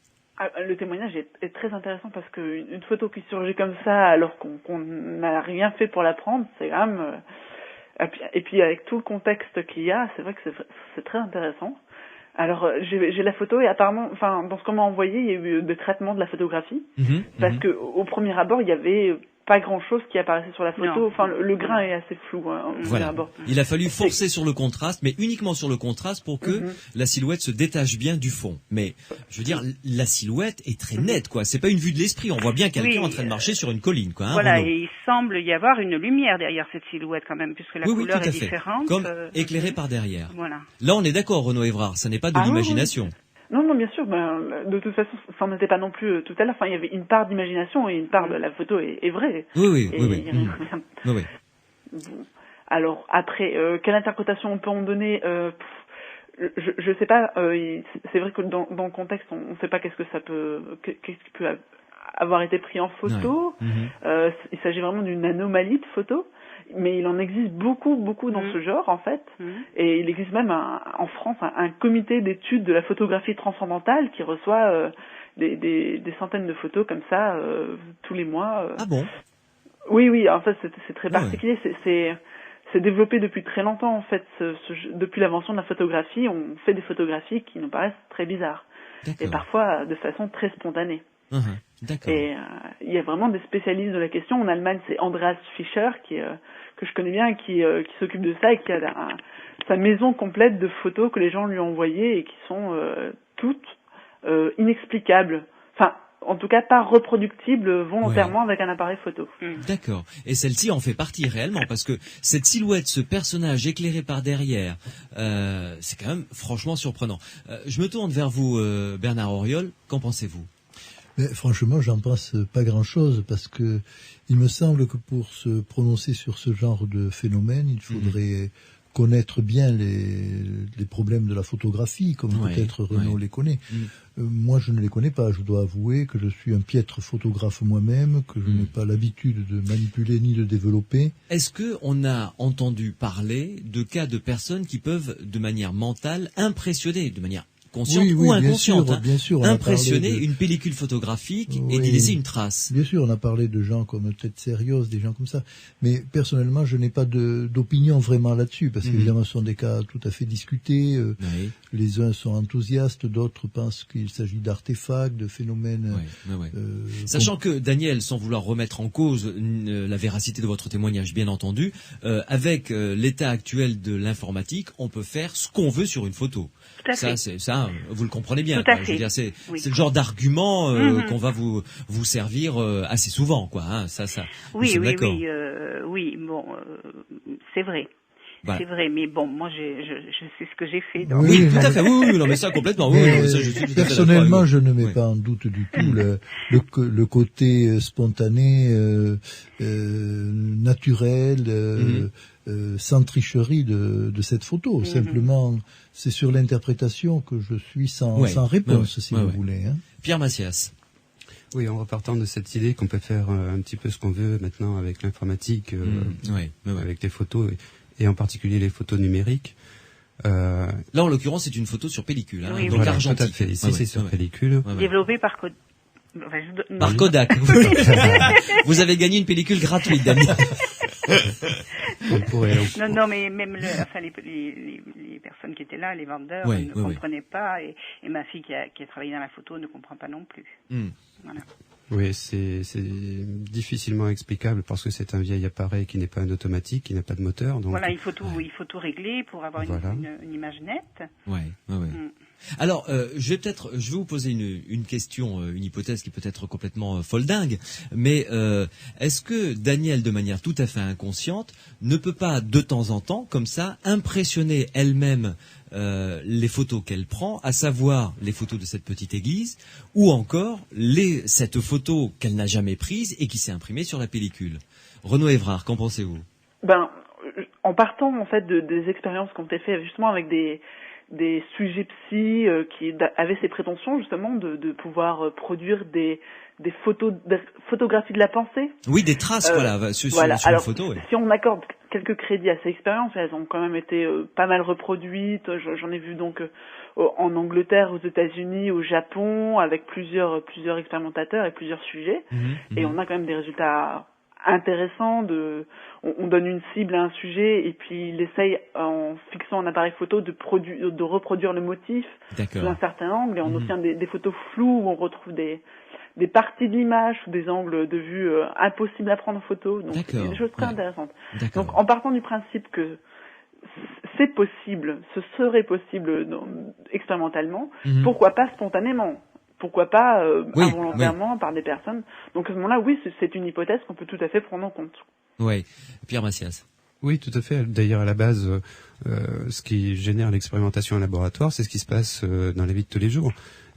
Le témoignage est très intéressant parce qu'une photo qui surgit comme ça alors qu'on n'a rien fait pour la prendre, c'est quand même... Et puis avec tout le contexte qu'il y a, c'est vrai que c'est très intéressant. Alors j'ai la photo et apparemment, enfin dans ce qu'on m'a envoyé, il y a eu des traitements de la photographie parce que au premier abord il y avait pas grand-chose qui apparaissait sur la photo. Non. Enfin le grain est assez flou. Voilà. Il a fallu forcer sur le contraste, mais uniquement sur le contraste pour que la silhouette se détache bien du fond. Mais je veux dire, la silhouette est très nette, quoi. C'est pas une vue de l'esprit. On voit bien quelqu'un en train de marcher sur une colline, quoi. Voilà, Renaud. et il semble y avoir une lumière derrière cette silhouette quand même, puisque la couleur est différente. Comme éclairée par derrière. Voilà. Là, on est d'accord, Renaud Évrard. Ça n'est pas de l'imagination. Non, bien sûr. De toute façon, ça n'en était pas non plus tout à l'heure. Enfin, il y avait une part d'imagination et une part de la photo est vraie. Oui. Bon. Alors après, quelle interprétation on peut en donner je sais pas. C'est vrai que dans le contexte, on ne sait pas qu'est-ce qui peut avoir été pris en photo. Il s'agit vraiment d'une anomalie de photo. Mais il en existe beaucoup dans ce genre, en fait. Et il existe même en France un comité d'études de la photographie transcendantale qui reçoit des centaines de photos comme ça tous les mois. Ah bon? Oui, en fait, c'est très particulier. C'est développé depuis très longtemps, en fait. Depuis l'invention de la photographie, on fait des photographies qui nous paraissent très bizarres. Et parfois de façon très spontanée. Et il y a vraiment des spécialistes de la question. En Allemagne, c'est Andreas Fischer que je connais bien, qui s'occupe de ça et qui a sa maison complète de photos que les gens lui ont envoyées et qui sont toutes inexplicables. Enfin, en tout cas, pas reproductibles volontairement avec un appareil photo. D'accord. Et celle-ci en fait partie réellement, parce que cette silhouette, ce personnage éclairé par derrière, c'est quand même franchement surprenant. Je me tourne vers vous, Bernard Auriol. Qu'en pensez-vous? Mais franchement, j'en pense pas grand-chose parce que il me semble que pour se prononcer sur ce genre de phénomène, il faudrait connaître bien les problèmes de la photographie, comme peut-être Renaud les connaît. Moi, je ne les connais pas. Je dois avouer que je suis un piètre photographe moi-même, que je n'ai pas l'habitude de manipuler ni de développer. Est-ce que on a entendu parler de cas de personnes qui peuvent, de manière mentale, impressionner, de manière consciente ou inconsciente, bien sûr, impressionner une pellicule photographique et d'y laisser une trace. Bien sûr, on a parlé de gens comme Ted Serios, des gens comme ça. Mais personnellement, je n'ai pas d'opinion vraiment là-dessus, parce qu'évidemment, ce sont des cas tout à fait discutés. Les uns sont enthousiastes, d'autres pensent qu'il s'agit d'artefacts, de phénomènes. Sachant que Daniel, sans vouloir remettre en cause la véracité de votre témoignage, bien entendu, avec l'état actuel de l'informatique, on peut faire ce qu'on veut sur une photo. Ça, vous le comprenez bien. Je veux dire, c'est le genre d'argument qu'on va vous servir assez souvent, quoi. Hein. Oui, bon, c'est vrai. Voilà. C'est vrai, mais bon, moi, je sais ce que j'ai fait. Donc. Oui, tout à fait. Oui, non, mais ça complètement. Personnellement, je ne mets pas en doute du tout le côté spontané, naturel, sans tricherie de cette photo. Simplement, c'est sur l'interprétation que je suis sans réponse, si vous voulez. Hein. Pierre Macias. Oui, en repartant de cette idée qu'on peut faire un petit peu ce qu'on veut maintenant avec l'informatique, avec les photos. Et en particulier les photos numériques. Là, en l'occurrence, c'est une photo sur pellicule, donc voilà, argentique. Tout à fait. Ici, c'est sur pellicule. Développée par Kodak. Par Kodak. Vous avez gagné une pellicule gratuite, Daniel. Non, mais même les personnes qui étaient là, les vendeurs, ne comprenaient pas, et ma fille qui a travaillé dans la photo ne comprend pas non plus. Voilà. Oui, c'est difficilement explicable parce que c'est un vieil appareil qui n'est pas un automatique, qui n'a pas de moteur. Donc... Voilà, il faut tout régler pour avoir une image nette. Alors, je vais vous poser une question, une hypothèse qui peut être complètement folle dingue, mais est-ce que Daniel, de manière tout à fait inconsciente, ne peut pas de temps en temps, comme ça, impressionner elle-même les photos qu'elle prend, à savoir les photos de cette petite église, ou encore cette photo qu'elle n'a jamais prise et qui s'est imprimée sur la pellicule. Renaud Évrard, qu'en pensez-vous? En partant en fait des expériences qu'on a fait justement avec des sujets psy qui avaient ces prétentions justement de pouvoir produire des photographies de la pensée. Oui, des traces, sur Alors, une photo. Oui. Si on accorde quelques crédits à ces expériences, elles ont quand même été pas mal reproduites. J'en ai vu donc en Angleterre, aux États-Unis, au Japon, avec plusieurs expérimentateurs et plusieurs sujets. Et on a quand même des résultats intéressants. On donne une cible à un sujet et puis il essaye, en fixant un appareil photo, de reproduire le motif sous un certain angle. Et on obtient des photos floues où on retrouve des parties de l'image ou des angles de vue impossibles à prendre en photo. Donc c'est des choses très intéressantes. Donc en partant du principe que c'est possible, ce serait possible expérimentalement, pourquoi pas spontanément? Pourquoi pas involontairement par des personnes? Donc à ce moment-là, oui, c'est une hypothèse qu'on peut tout à fait prendre en compte. Oui, Pierre Macias. Oui, tout à fait. D'ailleurs, à la base, ce qui génère l'expérimentation en laboratoire, c'est ce qui se passe dans la vie de tous les jours.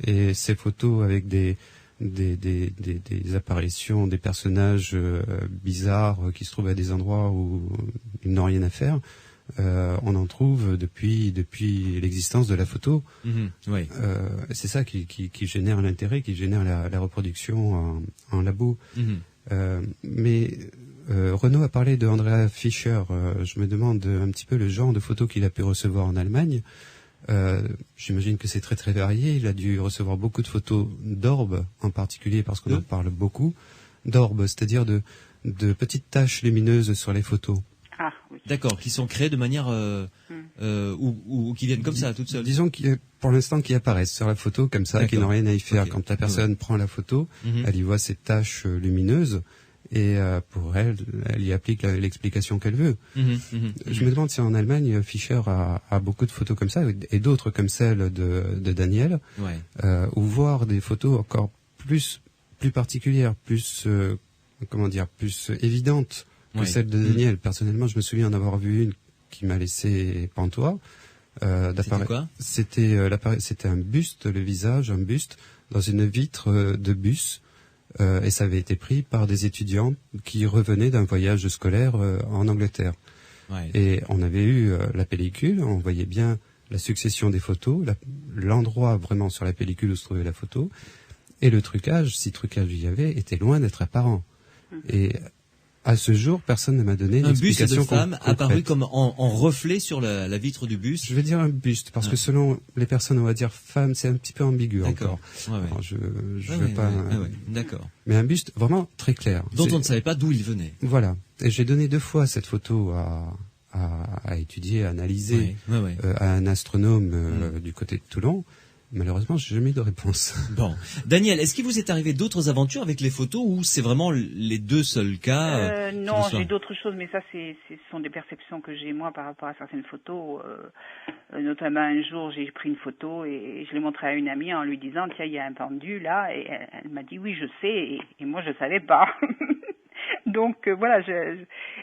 Et ces photos avec des apparitions, des personnages bizarres qui se trouvent à des endroits où ils n'ont rien à faire, on en trouve depuis l'existence de la photo. C'est ça qui génère l'intérêt, qui génère la reproduction en labo. Mais Renaud a parlé de Andrea Fischer. Je me demande un petit peu le genre de photos qu'il a pu recevoir en Allemagne. J'imagine que c'est très très varié. Il a dû recevoir beaucoup de photos d'orbes, en particulier parce qu'on en parle beaucoup. D'orbes, c'est-à-dire de petites taches lumineuses sur les photos. Ah, oui. D'accord, qui sont créées de manière ou qui viennent comme ça, toutes seules. Disons pour l'instant qui apparaissent sur la photo comme ça, qui n'ont rien à y faire. Quand la personne prend la photo, elle y voit ces taches lumineuses et pour elle y applique l'explication qu'elle veut. Je me demande si en Allemagne, Fischer a beaucoup de photos comme ça et d'autres comme celle de Daniel, ou voir des photos encore plus particulières, plus plus évidentes que celle de Daniel. Personnellement, je me souviens d'avoir vu une qui m'a laissé pantois. C'était quoi? C'était un buste, le visage, un buste dans une vitre de bus, et ça avait été pris par des étudiants qui revenaient d'un voyage scolaire en Angleterre. Et on avait eu la pellicule, on voyait bien la succession des photos, l'endroit vraiment sur la pellicule où se trouvait la photo, et le trucage, si trucage il y avait, était loin d'être apparent. Et À ce jour, personne ne m'a donné une explication. Un buste de femme apparu comme en reflet sur la vitre du buste. Je vais dire un buste, parce que selon les personnes, on va dire femme, c'est un petit peu ambigu encore. Alors, je veux pas... D'accord. Mais un buste vraiment très clair. Dont on ne savait pas d'où il venait. Voilà. Et j'ai donné 2 fois cette photo à étudier, à analyser à un astronome du côté de Toulon. Malheureusement, j'ai jamais eu de réponse. Bon. Daniel, est-ce qu'il vous est arrivé d'autres aventures avec les photos ou c'est vraiment les 2 seuls cas Non, j'ai d'autres choses, mais ça, ce sont des perceptions que j'ai moi par rapport à certaines photos. Notamment un jour, j'ai pris une photo et je l'ai montrée à une amie en lui disant « Tiens, il y a un pendu là » et elle m'a dit « Oui, je sais » et moi, je savais pas. Donc voilà.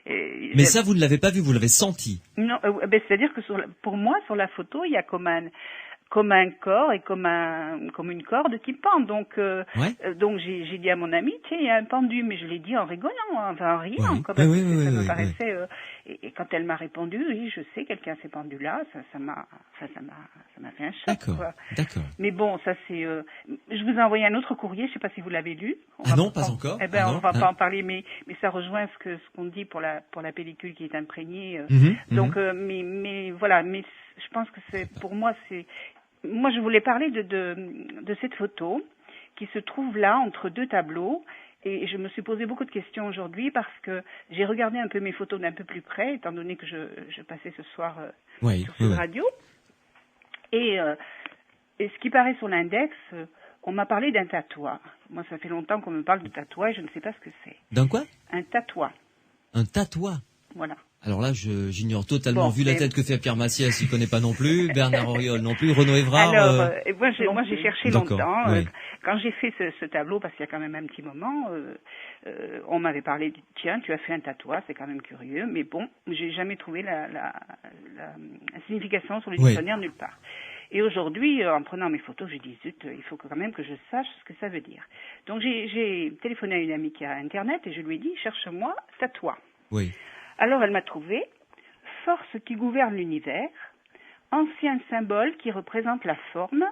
Mais ça, vous ne l'avez pas vu, vous l'avez senti. Non, c'est-à-dire que pour moi, sur la photo, il y a comme un corps et comme une corde qui pend. Donc j'ai dit à mon ami, tiens, il y a un pendu, mais je l'ai dit en rigolant, enfin en riant. Ça me paraissait. Et quand elle m'a répondu, oui, je sais, quelqu'un s'est pendu là, ça m'a fait un choc. D'accord. Mais bon, ça c'est. Je vous ai envoyé un autre courrier, je sais pas si vous l'avez lu. Non, pas encore. Eh ben, on va pas en parler, mais ça rejoint ce qu'on dit pour la pellicule qui est imprégnée. Donc, mais voilà, mais je pense que pour moi, moi, je voulais parler de cette photo qui se trouve là entre 2 tableaux et je me suis posé beaucoup de questions aujourd'hui parce que j'ai regardé un peu mes photos d'un peu plus près étant donné que je passais ce soir sur Sud Radio et ce qui paraît sur l'index, on m'a parlé d'un tatouage. Moi, ça fait longtemps qu'on me parle de tatouage, je ne sais pas ce que c'est. D'un quoi? Un tatouage. Un tatouage? Voilà. Alors là, j'ignore totalement. Vu la tête que fait Pierre Massias, il connaît pas non plus. Bernard Auriol non plus. Renaud Évrard. Alors, moi, j'ai cherché longtemps. Quand j'ai fait ce tableau, parce qu'il y a quand même un petit moment, on m'avait parlé. Tiens, tu as fait un tatouage, c'est quand même curieux. Mais bon, j'ai jamais trouvé la signification sur le dictionnaire nulle part. Et aujourd'hui, en prenant mes photos, je dis zut, il faut quand même que je sache ce que ça veut dire. Donc j'ai téléphoné à une amie qui a Internet et je lui ai dit cherche-moi tatouage. Oui. Alors elle m'a trouvé force qui gouverne l'univers, ancien symbole qui représente la forme,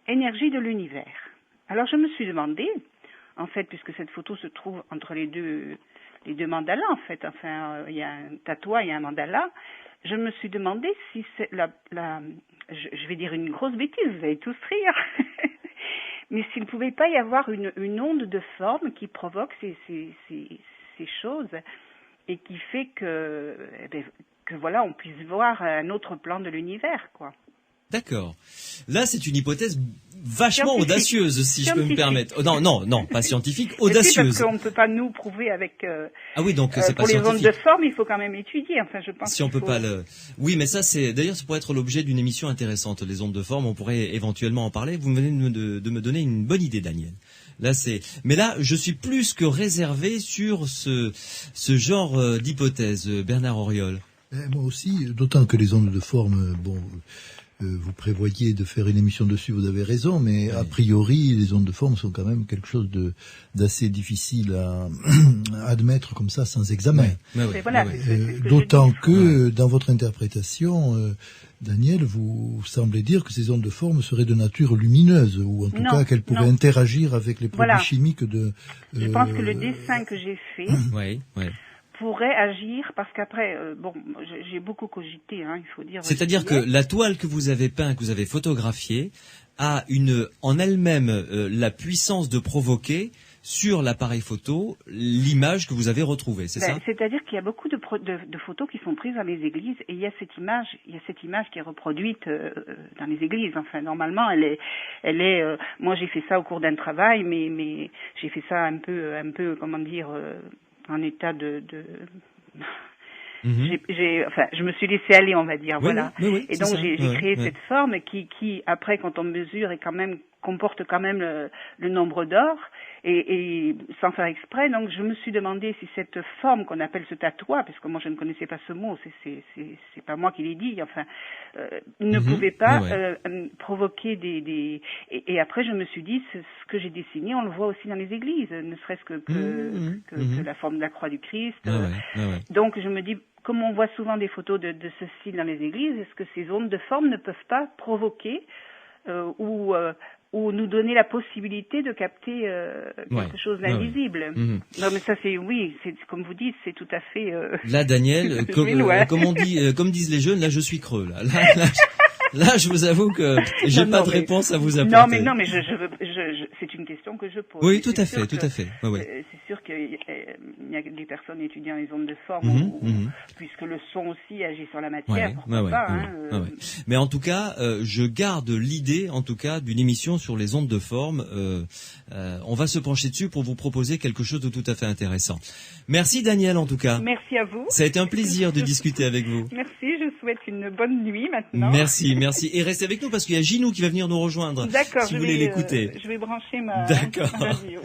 énergie de l'univers. Alors je me suis demandé, en fait, puisque cette photo se trouve entre les deux mandalas, en fait, enfin, il y a un tatouage et un mandala, je me suis demandé si c'est je vais dire une grosse bêtise, vous allez tous rire, mais s'il ne pouvait pas y avoir une onde de forme qui provoque ces choses et qui fait que voilà, on puisse voir un autre plan de l'univers, quoi. D'accord. Là, c'est une hypothèse vachement audacieuse, si je peux me permettre. Non, pas scientifique, audacieuse. Parce qu'on ne peut pas nous prouver avec. Ah oui, donc c'est pas pour les scientifique. ondes de forme, il faut quand même étudier. Enfin, je pense. Si on peut pas le. Oui, mais ça, d'ailleurs, ça pourrait être l'objet d'une émission intéressante. Les ondes de forme, on pourrait éventuellement en parler. Vous venez de me donner une bonne idée, Daniel. Mais là, je suis plus que réservé sur ce genre d'hypothèse, Bernard Auriol. Moi aussi, d'autant que les ondes de forme, vous prévoyez de faire une émission dessus, vous avez raison, mais a priori, les ondes de forme sont quand même quelque chose d'assez difficile à admettre comme ça sans examen. D'autant que dans votre interprétation, Daniel, vous semblez dire que ces ondes de forme seraient de nature lumineuse, ou en tout cas qu'elles pourraient interagir avec les produits chimiques de... Je pense que le dessin que j'ai fait... pourrait agir, parce qu'après, j'ai beaucoup cogité, il faut dire. C'est-à-dire que la toile que vous avez peinte, que vous avez photographiée, a en elle-même la puissance de provoquer sur l'appareil photo l'image que vous avez retrouvée, c'est ça? C'est-à-dire qu'il y a beaucoup de photos qui sont prises dans les églises et il y a cette image qui est reproduite dans les églises. Enfin, normalement, elle est. Moi, j'ai fait ça au cours d'un travail, mais j'ai fait ça un peu, comment dire. En état je me suis laissée aller, on va dire, voilà. Et donc j'ai créé cette forme qui après, quand on mesure, comporte quand même le nombre d'or et sans faire exprès. Donc je me suis demandé si cette forme qu'on appelle ce tatouage, parce que moi je ne connaissais pas ce mot, c'est pas moi qui l'ai dit, enfin, ne pouvait pas provoquer et après je me suis dit, ce que j'ai dessiné, on le voit aussi dans les églises, ne serait-ce que la forme de la croix du Christ. Donc je me dis, comme on voit souvent des photos de ce style dans les églises, est-ce que ces ondes de forme ne peuvent pas provoquer ou ou nous donner la possibilité de capter quelque chose d'invisible. Non, mais ça c'est comme vous dites, c'est tout à fait. Là, Daniel, comme disent les jeunes, là je suis creux. Là, je vous avoue que j'ai pas de réponse à vous apporter. Non, mais c'est une question que je pose. Oui, tout à fait. C'est sûr qu'il y a des personnes étudiant les ondes de forme, puisque le son aussi agit sur la matière. Mais en tout cas, je garde l'idée, en tout cas, d'une émission sur les ondes de forme. On va se pencher dessus pour vous proposer quelque chose de tout à fait intéressant. Merci Daniel, en tout cas. Merci à vous. Ça a été un plaisir de discuter avec vous. Merci, je vous souhaite une bonne nuit maintenant. Merci. Et restez avec nous parce qu'il y a Ginou qui va venir nous rejoindre. D'accord. Si vous voulez l'écouter. Je vais brancher ma radio.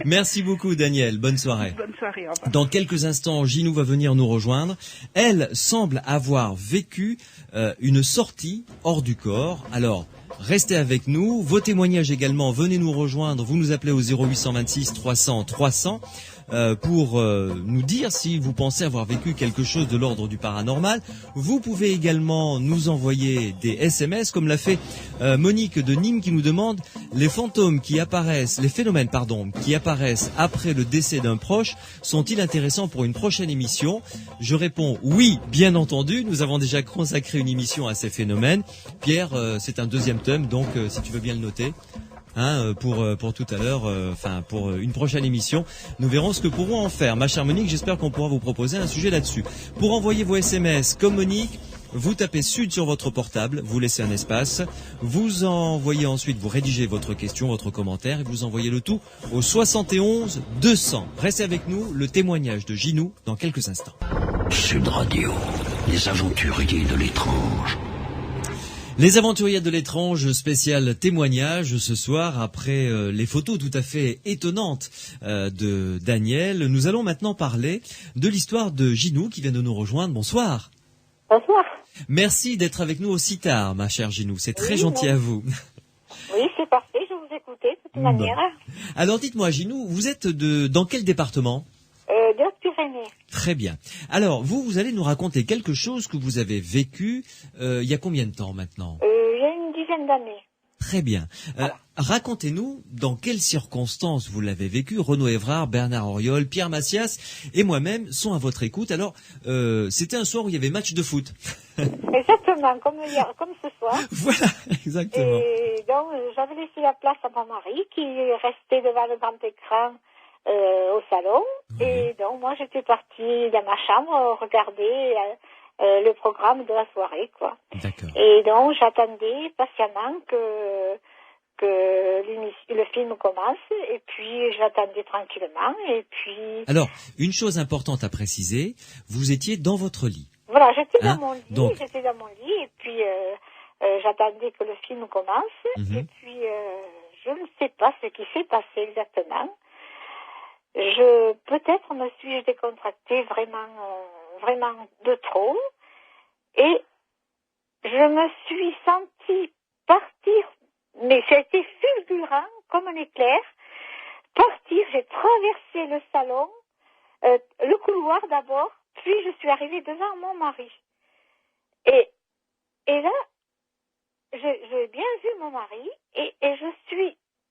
Merci beaucoup Daniel. Bonne soirée. Bonne soirée. Au revoir. Dans quelques instants, Ginou va venir nous rejoindre. Elle semble avoir vécu une sortie hors du corps. Alors, restez avec nous. Vos témoignages également, venez nous rejoindre. Vous nous appelez au 0826 300 300. Pour nous dire si vous pensez avoir vécu quelque chose de l'ordre du paranormal. Vous pouvez également nous envoyer des SMS, comme l'a fait Monique de Nîmes, qui nous demande les phénomènes qui apparaissent après le décès d'un proche sont-ils intéressants pour une prochaine émission? Je réponds oui, bien entendu. Nous avons déjà consacré une émission à ces phénomènes. Pierre, c'est un deuxième thème, donc si tu veux bien le noter. Pour tout à l'heure, pour une prochaine émission, nous verrons ce que pourront en faire. Ma chère Monique, j'espère qu'on pourra vous proposer un sujet là-dessus. Pour envoyer vos SMS comme Monique, vous tapez Sud sur votre portable, vous laissez un espace, vous envoyez ensuite, vous rédigez votre question, votre commentaire et vous envoyez le tout au 71 200. Restez avec nous, le témoignage de Ginou dans quelques instants. Sud Radio, les aventuriers de l'étrange. Les aventuriers de l'étrange, spécial témoignage ce soir après les photos tout à fait étonnantes de Daniel. Nous allons maintenant parler de l'histoire de Ginou qui vient de nous rejoindre. Bonsoir. Bonsoir. Merci d'être avec nous aussi tard, ma chère Ginou. C'est très gentil à vous. Oui, c'est parfait. Je vous écoutais de toute manière. Alors dites-moi, Ginou, vous êtes dans quel département ? De Pyrénées. Très bien. Alors, vous allez nous raconter quelque chose que vous avez vécu il y a combien de temps maintenant ? Il y a une dizaine d'années. Très bien. Racontez-nous dans quelles circonstances vous l'avez vécu. Renaud Évrard, Bernard Auriol, Pierre Massias et moi-même sont à votre écoute. Alors, c'était un soir où il y avait match de foot. Exactement, comme ce soir. Voilà, exactement. Et donc, j'avais laissé la place à mon mari qui restait devant le grand écran au salon. Oui. Et donc, moi, j'étais partie dans ma chambre regarder le programme de la soirée, quoi. D'accord. Et donc, j'attendais patiemment que le film commence, et puis j'attendais tranquillement, et puis... Alors, une chose importante à préciser, vous étiez dans votre lit. Voilà, j'étais dans mon lit, et puis j'attendais que le film commence, et puis je ne sais pas ce qui s'est passé exactement. Peut-être me suis-je décontractée vraiment de trop, et je me suis sentie partir, mais c'était fulgurant comme un éclair. Partir, j'ai traversé le salon, le couloir d'abord, puis je suis arrivée devant mon mari. Et là, j'ai bien vu mon mari, et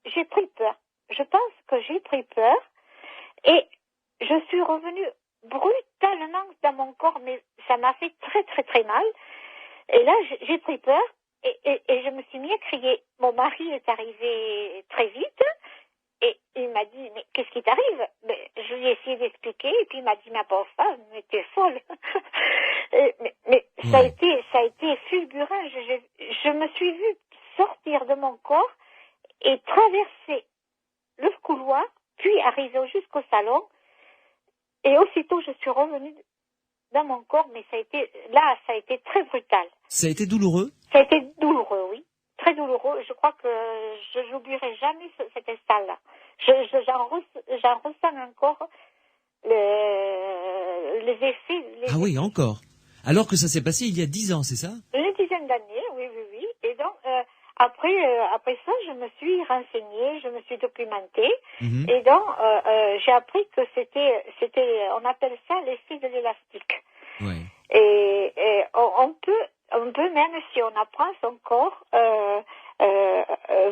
j'ai pris peur. Je pense que j'ai pris peur. Et je suis revenue brutalement dans mon corps, mais ça m'a fait très très très mal. Et là, j'ai pris peur et je me suis mis à crier. Mon mari est arrivé très vite et il m'a dit, mais qu'est-ce qui t'arrive? Je lui ai essayé d'expliquer et puis il m'a dit, ma pauvre femme, mais t'es folle. mais ça a été fulgurant. Je me suis vue sortir de mon corps et traverser le couloir, puis arriver jusqu'au salon, et aussitôt je suis revenue dans mon corps, mais ça a été très brutal. Ça a été douloureux? Ça a été douloureux, oui. Très douloureux. Je crois que je n'oublierai jamais cet instant-là. J'en ressens encore les effets. Ah oui, encore. Alors que ça s'est passé il y a 10 ans, c'est ça? Une dizaine d'années, oui. Et donc, après ça, je me suis renseignée, je me suis documentée, et donc j'ai appris que c'était, on appelle ça l'effet de l'élastique. Ouais. Et on peut même si on apprend son corps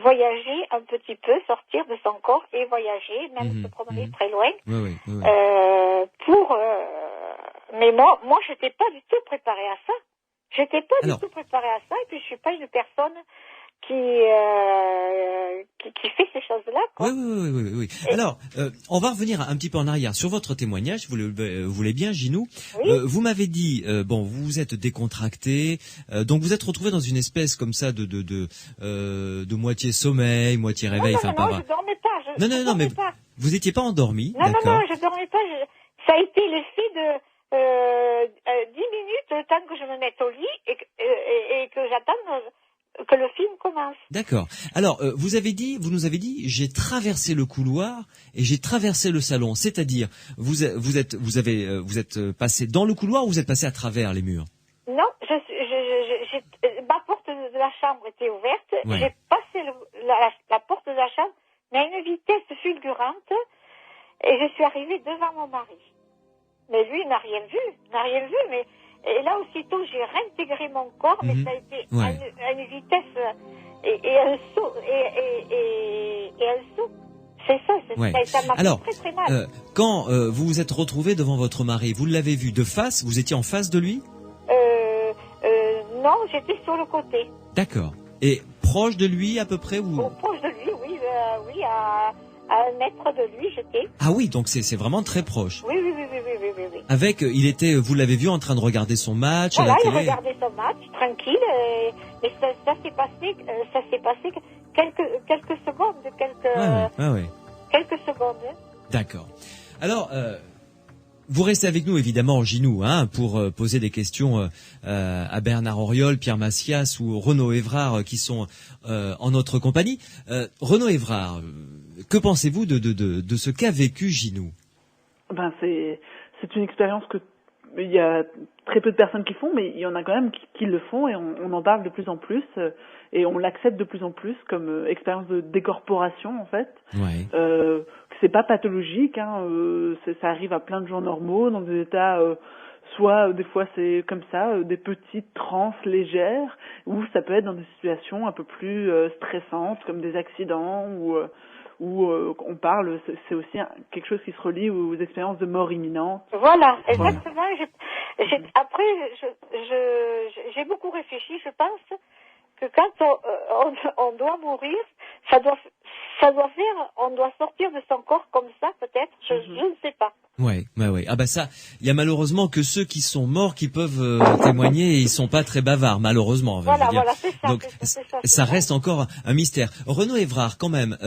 voyager un petit peu, sortir de son corps et voyager, même se promener très loin. Mais moi, j'étais pas du tout préparée à ça. J'étais pas du tout préparée à ça, et puis je suis pas une personne qui fait ces choses-là, quoi. Oui. Alors, on va revenir un petit peu en arrière sur votre témoignage. Vous le voulez bien, Ginou. Oui. Vous m'avez dit, vous vous êtes décontracté, donc vous êtes retrouvé dans une espèce comme ça de moitié sommeil, moitié réveil. Non, je dormais pas. Non, mais vous étiez pas endormi. Non, je dormais pas. Ça a été l'effet de 10 minutes, le temps que je me mette au lit et que j'attende que le film commence. D'accord. Alors, vous nous avez dit, j'ai traversé le couloir et j'ai traversé le salon. C'est-à-dire, vous êtes passé dans le couloir ou vous êtes passé à travers les murs? Non, ma porte de la chambre était ouverte. Ouais. J'ai passé la porte de la chambre, mais à une vitesse fulgurante, et je suis arrivée devant mon mari. Mais lui, il n'a rien vu, mais et là, aussitôt, j'ai réintégré mon corps, mais ça a été à une vitesse et un saut, et un saut. C'est ça, ça m'a fait très très mal. Quand vous vous êtes retrouvé devant votre mari, vous l'avez vu de face, vous étiez en face de lui? Non, j'étais sur le côté. D'accord. Et proche de lui à peu près Proche de lui, oui, à 1 mètre de lui, j'étais. Ah oui, donc c'est vraiment très proche. Oui. Avec, vous l'avez vu en train de regarder son match à la télé. Il regardait son match, tranquille, mais ça s'est passé quelques secondes, quelques secondes. D'accord. Alors, vous restez avec nous évidemment, Ginou, pour poser des questions à Bernard Auriol, Pierre Massias ou Renaud Évrard qui sont en notre compagnie. Renaud Évrard, que pensez-vous de ce qu'a vécu Ginou? C'est une expérience que il y a très peu de personnes qui font, mais il y en a quand même qui le font, et on en parle de plus en plus, et on l'accepte de plus en plus comme expérience de décorporation, en fait. Ouais. C'est pas pathologique, ça arrive à plein de gens normaux, dans des états, soit des fois c'est comme ça, des petites transes légères, ou ça peut être dans des situations un peu plus stressantes, comme des accidents, où on parle, c'est aussi quelque chose qui se relie aux expériences de mort imminente. Voilà, exactement. Après, j'ai beaucoup réfléchi. Je pense que quand on doit mourir, ça doit faire, on doit sortir de son corps comme ça, peut-être. Je ne sais pas. Ouais. Ah bah ça, il y a malheureusement que ceux qui sont morts qui peuvent témoigner, et ils sont pas très bavards, malheureusement. Voilà, c'est ça. Donc ça reste encore un mystère. Renaud Évrard, quand même,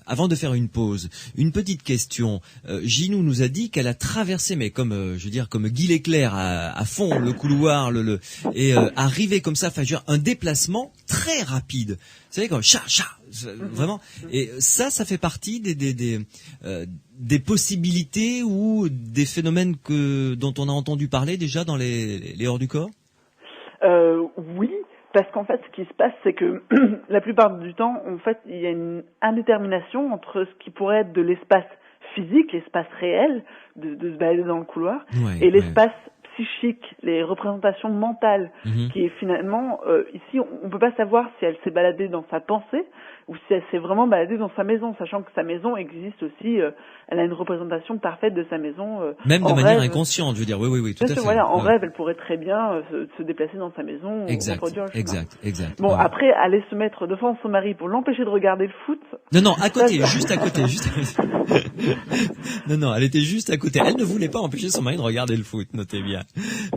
avant de faire une pause, une petite question. Ginou nous a dit qu'elle a traversé, mais comme Guy l'éclair à fond le couloir, et arrivé comme ça, un déplacement très rapide. Vous savez, comme vraiment. Et ça fait partie des possibilités ou des phénomènes dont on a entendu parler déjà dans les hors du corps? Oui, parce qu'en fait, ce qui se passe, c'est que la plupart du temps, en fait, il y a une indétermination entre ce qui pourrait être de l'espace physique, l'espace réel, de se balader dans le couloir, et l'espace psychique, les représentations mentales, qui est finalement, ici, on peut pas savoir si elle s'est baladée dans sa pensée ou si elle s'est vraiment baladée dans sa maison, sachant que sa maison existe aussi, elle a une représentation parfaite de sa maison. Même de manière inconsciente, je veux dire, oui, tout à fait. Voilà, en rêve, elle pourrait très bien se déplacer dans sa maison. Exact. Bon, après, aller se mettre devant son mari pour l'empêcher de regarder le foot. Non, juste à côté. Non, elle était juste à côté. Elle ne voulait pas empêcher son mari de regarder le foot, notez bien.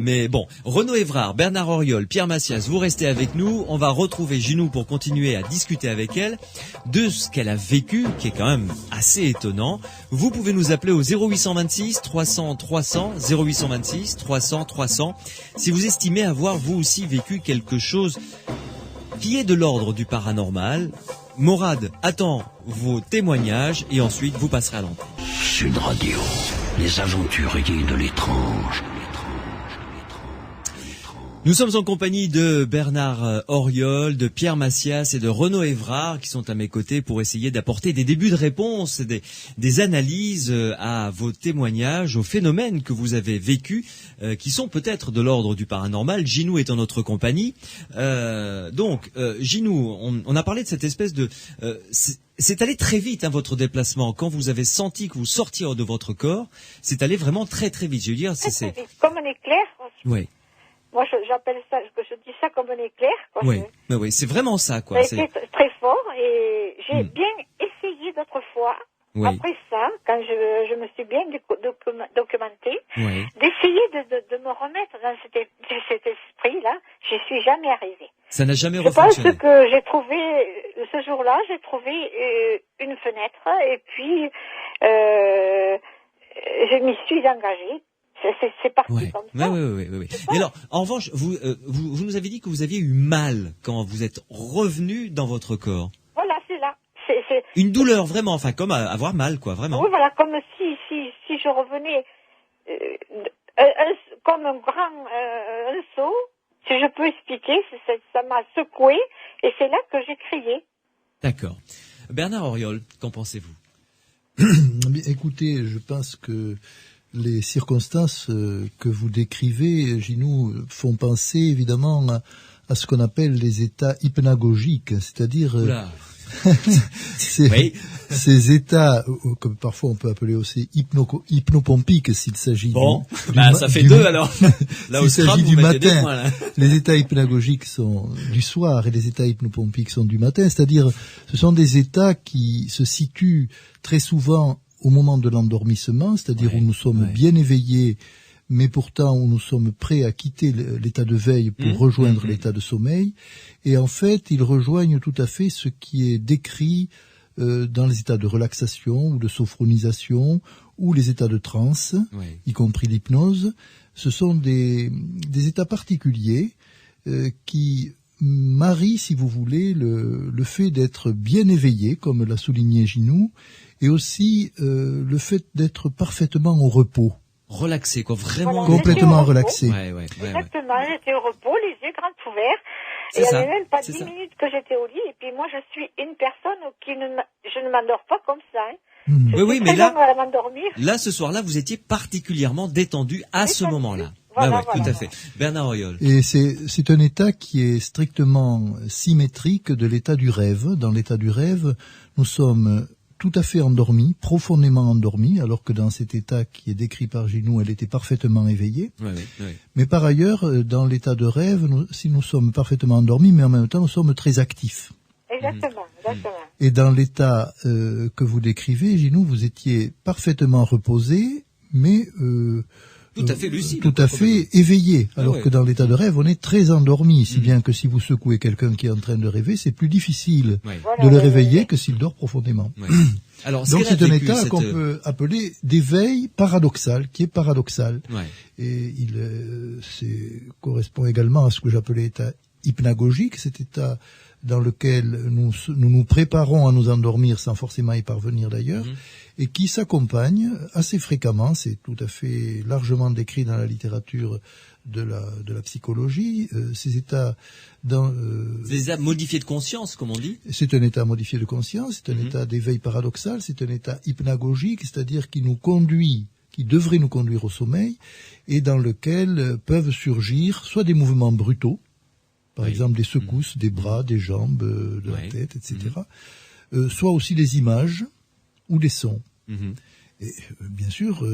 Mais bon, Renaud Évrard, Bernard Auriol, Pierre Massias, vous restez avec nous. On va retrouver Ginou pour continuer à discuter avec elle de ce qu'elle a vécu, qui est quand même assez étonnant. Vous pouvez nous appeler au 0826 300 300, 0826 300 300, si vous estimez avoir vous aussi vécu quelque chose qui est de l'ordre du paranormal. Morad attend vos témoignages et ensuite vous passerez à l'antenne. Sud Radio, les aventuriers de l'étrange. Nous sommes en compagnie de Bernard Auriol, de Pierre Massias et de Renaud Évrard qui sont à mes côtés pour essayer d'apporter des débuts de réponse, des analyses à vos témoignages, aux phénomènes que vous avez vécus, qui sont peut-être de l'ordre du paranormal. Ginou est en notre compagnie. Donc, Ginou, on a parlé de cette espèce de... c'est allé très vite, hein, votre déplacement. Quand vous avez senti que vous sortiez de votre corps, c'est allé vraiment très très vite. Je veux dire, très vite. Comme un éclair. Oui. Moi, j'appelle ça, je dis ça comme un éclair. Oui, mais oui, c'est vraiment ça, quoi. Ça a été très fort et j'ai bien essayé d'autres fois. Oui. Après ça, quand je me suis bien documentée, d'essayer de me remettre dans cet esprit-là, j'y suis jamais arrivée. Ça n'a jamais refonctionné. Je pense que j'ai trouvé, ce jour-là, j'ai trouvé une fenêtre et puis je m'y suis engagée. C'est parti comme ça. Oui. Et alors, en revanche, vous nous avez dit que vous aviez eu mal quand vous êtes revenu dans votre corps. Voilà, c'est là. C'est une douleur vraiment, enfin comme avoir mal, quoi, vraiment. Oui, voilà, comme si je revenais comme un grand un saut. Si je peux expliquer, ça m'a secoué et c'est là que j'ai crié. D'accord. Bernard Auriol, qu'en pensez-vous? Écoutez, je pense que les circonstances que vous décrivez, Ginou, font penser évidemment à ce qu'on appelle les états hypnagogiques, c'est-à-dire ces états que parfois on peut appeler aussi hypnopompiques s'il s'agit ça fait deux alors. Là il s'agit du matin. Les états hypnagogiques sont du soir et les états hypnopompiques sont du matin, c'est-à-dire ce sont des états qui se situent très souvent au moment de l'endormissement, c'est-à-dire où nous sommes bien éveillés, mais pourtant où nous sommes prêts à quitter l'état de veille pour rejoindre l'état de sommeil. Et en fait, ils rejoignent tout à fait ce qui est décrit dans les états de relaxation ou de sophronisation ou les états de transe, y compris l'hypnose. Ce sont des états particuliers qui marient, si vous voulez, le fait d'être bien éveillé, comme l'a souligné Ginou, et aussi le fait d'être parfaitement au repos. Relaxé, quoi, vraiment. Complètement relaxé. Exactement, j'étais au repos, les yeux grands ouverts. Et il n'y avait même pas 10 minutes que j'étais au lit. Et puis moi, je suis une personne je ne m'endors pas comme ça. Hein. Oui, mais là, ce soir-là, vous étiez particulièrement détendu à ce moment-là. Voilà. Tout à fait. Bernard Auriol. Et c'est un état qui est strictement symétrique de l'état du rêve. Dans l'état du rêve, nous sommes tout à fait endormis, profondément endormis, alors que dans cet état qui est décrit par Ginou, elle était parfaitement éveillée. Mais par ailleurs, dans l'état de rêve, nous sommes parfaitement endormis, mais en même temps, nous sommes très actifs. Exactement. Et dans l'état que vous décrivez, Ginou, vous étiez parfaitement reposé, mais tout à fait lucide, tout à fait éveillé, alors que dans l'état de rêve, on est très endormi, si bien que si vous secouez quelqu'un qui est en train de rêver, c'est plus difficile de le réveiller que s'il dort profondément. Alors, donc c'est un état qu'on peut appeler d'éveil paradoxal, qui est paradoxal. Et il correspond également à ce que j'appelais état hypnagogique, cet état dans lequel nous préparons à nous endormir sans forcément y parvenir d'ailleurs, et qui s'accompagne assez fréquemment, c'est tout à fait largement décrit dans la littérature de la psychologie, ces états des états modifiés de conscience, comme on dit. C'est un état modifié de conscience, c'est un état d'éveil paradoxal, c'est un état hypnagogique, c'est-à-dire qui devrait nous conduire au sommeil, et dans lequel peuvent surgir soit des mouvements brutaux, par exemple des secousses des bras, des jambes, de la tête, etc. Soit aussi des images ou des sons. Et bien sûr,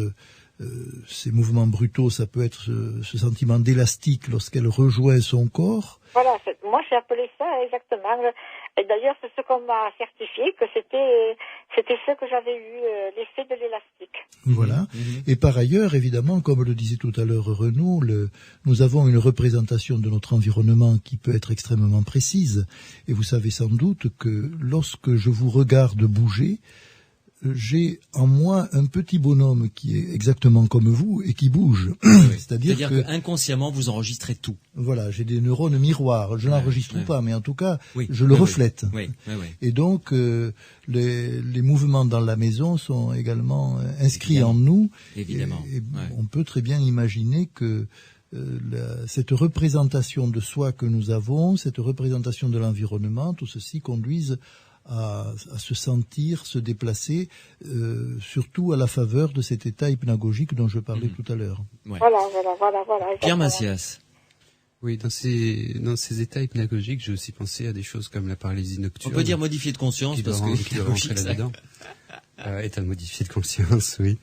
ces mouvements brutaux, ça peut être ce sentiment d'élastique lorsqu'elle rejoint son corps. Voilà, moi j'ai appelé ça exactement. Et d'ailleurs, c'est ce qu'on m'a certifié, que c'était ce que j'avais eu, l'effet de l'élastique. Voilà. Et par ailleurs, évidemment, comme le disait tout à l'heure Renaud, nous avons une représentation de notre environnement qui peut être extrêmement précise. Et vous savez sans doute que lorsque je vous regarde bouger, j'ai en moi un petit bonhomme qui est exactement comme vous et qui bouge. C'est-à-dire que inconsciemment vous enregistrez tout. Voilà, j'ai des neurones miroirs. Je n'enregistre pas, mais en tout cas, je le reflète. Et donc, les mouvements dans la maison sont également inscrits en nous. Évidemment. Et on peut très bien imaginer que cette représentation de soi que nous avons, cette représentation de l'environnement, tout ceci conduisent à se sentir, se déplacer, surtout à la faveur de cet état hypnagogique dont je parlais tout à l'heure. Ouais. Voilà. Pierre Massias. Oui, dans ces états hypnagogiques, j'ai aussi pensé à des choses comme la paralysie nocturne. On peut dire modifié de conscience parce qui doit rentrer là-dedans. État modifié de conscience, oui.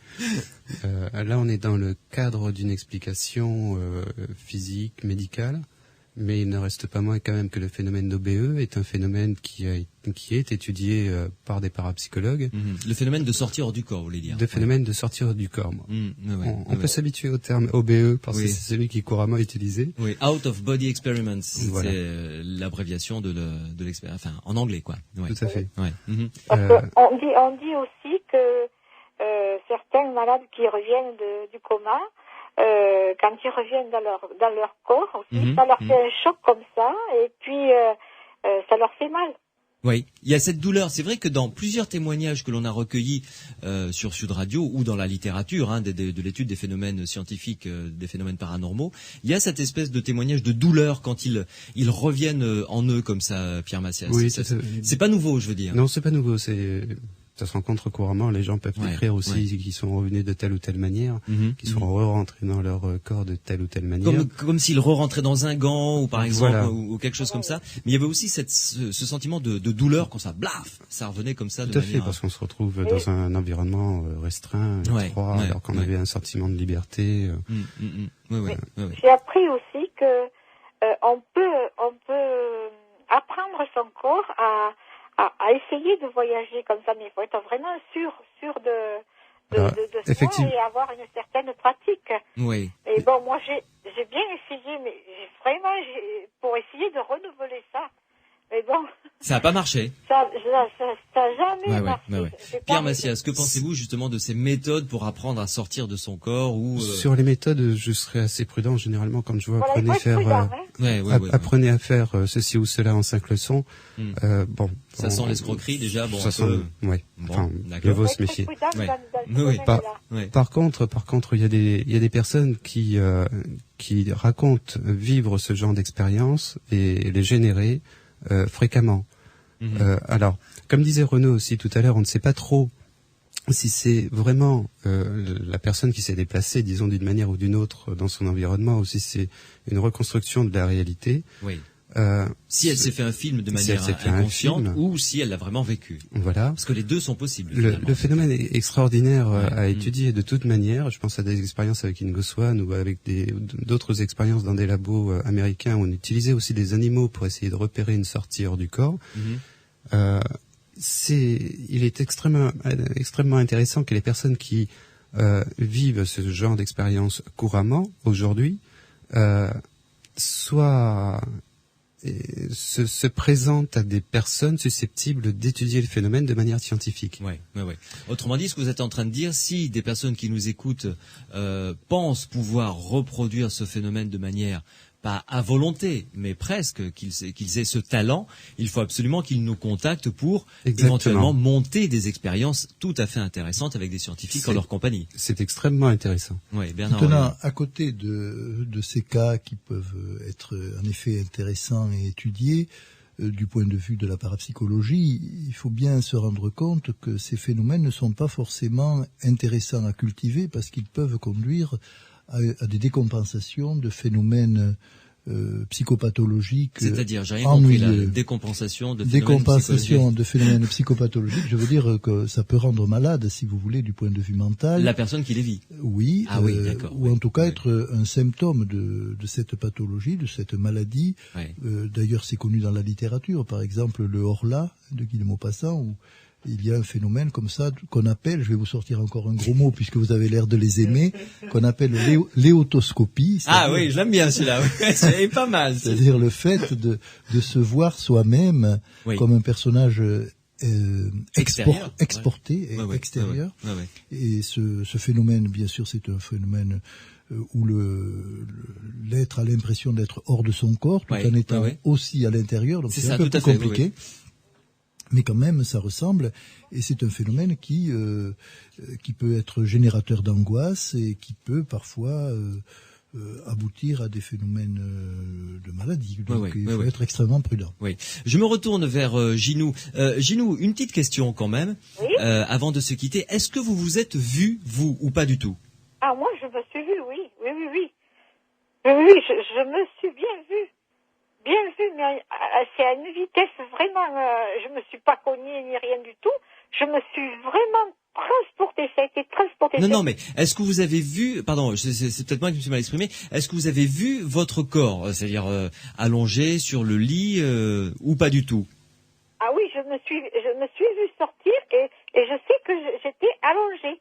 Là, on est dans le cadre d'une explication physique, médicale, mais il ne reste pas moins quand même que le phénomène d'OBE est un phénomène qui est étudié par des parapsychologues. Le phénomène de sortir hors du corps, vous voulez dire. Le phénomème de sortir hors du corps. On peut s'habituer au terme OBE parce que c'est celui qui est couramment utilisé. Oui, Out of Body Experiments, voilà. C'est l'abréviation de l'expérience, enfin en anglais quoi. Ouais. Tout à fait. Ouais. Parce on dit aussi que certains malades qui reviennent du coma, quand ils reviennent dans leur corps aussi, ça leur fait un choc comme ça, et puis ça leur fait mal. Oui, il y a cette douleur. C'est vrai que dans plusieurs témoignages que l'on a recueillis sur Sud Radio ou dans la littérature de l'étude des phénomènes scientifiques, des phénomènes paranormaux, il y a cette espèce de témoignage de douleur quand ils reviennent en eux comme ça, Pierre Massias. Oui, c'est pas nouveau, je veux dire. Non, c'est pas nouveau. Ça se rencontre couramment. Les gens peuvent écrire aussi qu'ils sont revenus de telle ou telle manière, qu'ils sont re-rentrés dans leur corps de telle ou telle manière. Comme s'ils re-rentraient dans un gant ou par exemple ou quelque chose comme ça. Mais il y avait aussi ce sentiment de douleur quand ça revenait comme ça. Tout à fait, parce qu'on se retrouve dans un environnement restreint, étroit, alors qu'on avait un sentiment de liberté. J'ai appris aussi que on peut apprendre son corps à essayer de voyager comme ça, mais il faut être vraiment sûr de soi et avoir une certaine pratique. Oui. Et bon, moi j'ai bien essayé, mais pour essayer de renouveler ça. Mais bon. Ça n'a pas marché. Ça n'a jamais marché. Pierre Massias, que pensez-vous justement de ces méthodes pour apprendre à sortir de son corps ou Sur les méthodes, je serais assez prudent généralement quand je vois apprenez à faire ceci ou cela en 5 leçons. Ça sent l'escroquerie déjà. Bon, ça sent. Il vaut se méfier. Par contre, il y a des personnes qui racontent vivre ce genre d'expérience et les générer fréquemment. Alors, comme disait Renaud aussi tout à l'heure, on ne sait pas trop si c'est vraiment la personne qui s'est déplacée, disons d'une manière ou d'une autre dans son environnement, ou si c'est une reconstruction de la réalité. Oui. Si elle s'est fait un film de manière inconsciente ou si elle l'a vraiment vécu. Voilà. Parce que les deux sont possibles. Le phénomène est extraordinaire à étudier de toute manière. Je pense à des expériences avec Ingo Swann ou avec d'autres expériences dans des labos américains où on utilisait aussi des animaux pour essayer de repérer une sortie hors du corps. Il est extrêmement intéressant que les personnes qui vivent ce genre d'expérience couramment aujourd'hui se présentent à des personnes susceptibles d'étudier le phénomène de manière scientifique. Ouais. Autrement dit, ce que vous êtes en train de dire, si des personnes qui nous écoutent pensent pouvoir reproduire ce phénomène de manière pas à volonté, mais presque, qu'ils aient ce talent, il faut absolument qu'ils nous contactent pour éventuellement monter des expériences tout à fait intéressantes avec des scientifiques en leur compagnie. C'est extrêmement intéressant. Oui, Bernard. Maintenant, à côté de ces cas qui peuvent être en effet intéressants et étudiés, du point de vue de la parapsychologie, il faut bien se rendre compte que ces phénomènes ne sont pas forcément intéressants à cultiver parce qu'ils peuvent conduire à des décompensations de phénomènes psychopathologiques. C'est-à-dire, j'ai rien compris, la décompensation de phénomènes psychopathologiques. Je veux dire que ça peut rendre malade, si vous voulez, du point de vue mental. La personne qui les vit. Oui. D'accord. Ou en tout cas être un symptôme de cette pathologie, de cette maladie. D'ailleurs, c'est connu dans la littérature. Par exemple, le Horla de Guy de Maupassant, où il y a un phénomène comme ça qu'on appelle, je vais vous sortir encore un gros mot puisque vous avez l'air de les aimer, qu'on appelle l'éotoscopie. Ah oui, je l'aime bien celui-là, c'est pas mal. C'est-à-dire le fait de se voir soi-même comme un personnage exporté, extérieur. Et ce phénomène, bien sûr, c'est un phénomène où l'être a l'impression d'être hors de son corps, tout en étant aussi à l'intérieur, donc c'est un peu plus compliqué. Mais quand même, ça ressemble, et c'est un phénomène qui peut être générateur d'angoisse et qui peut parfois aboutir à des phénomènes de maladie. Donc il faut être extrêmement prudent. Oui. Je me retourne vers Ginou. Ginou, une petite question quand même, avant de se quitter. Est-ce que vous vous êtes vu, vous, ou pas du tout? Ah, moi, je me suis vue, oui. Oui, je me suis bien vue. Bien vue, mais c'est à une vitesse vraiment... je me suis pas cognée ni rien du tout. Je me suis vraiment transportée. Ça a été transporté. Non, mais est-ce que vous avez vu... Pardon, c'est peut-être moi qui me suis mal exprimé. Est-ce que vous avez vu votre corps, c'est-à-dire allongé sur le lit, ou pas du tout? Ah oui, je me suis vue sortir et je sais que j'étais allongée.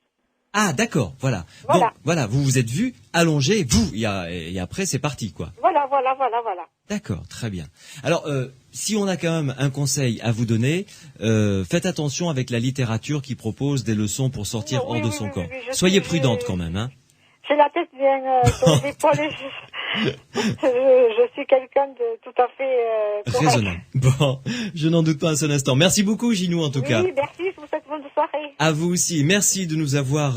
Ah, d'accord, voilà. Bon, voilà, vous vous êtes vu allongé, vous, et après c'est parti, quoi. Voilà. D'accord, très bien. Alors, si on a quand même un conseil à vous donner, faites attention avec la littérature qui propose des leçons pour sortir hors de son corps. Soyez prudente quand même, hein. J'ai la tête bien sur les épaules. Je suis quelqu'un de tout à fait raisonnable. Bon, je n'en doute pas un seul instant. Merci beaucoup, Ginou, en tout cas. Oui, merci, je vous souhaite bonne soirée. À vous aussi. Merci de nous avoir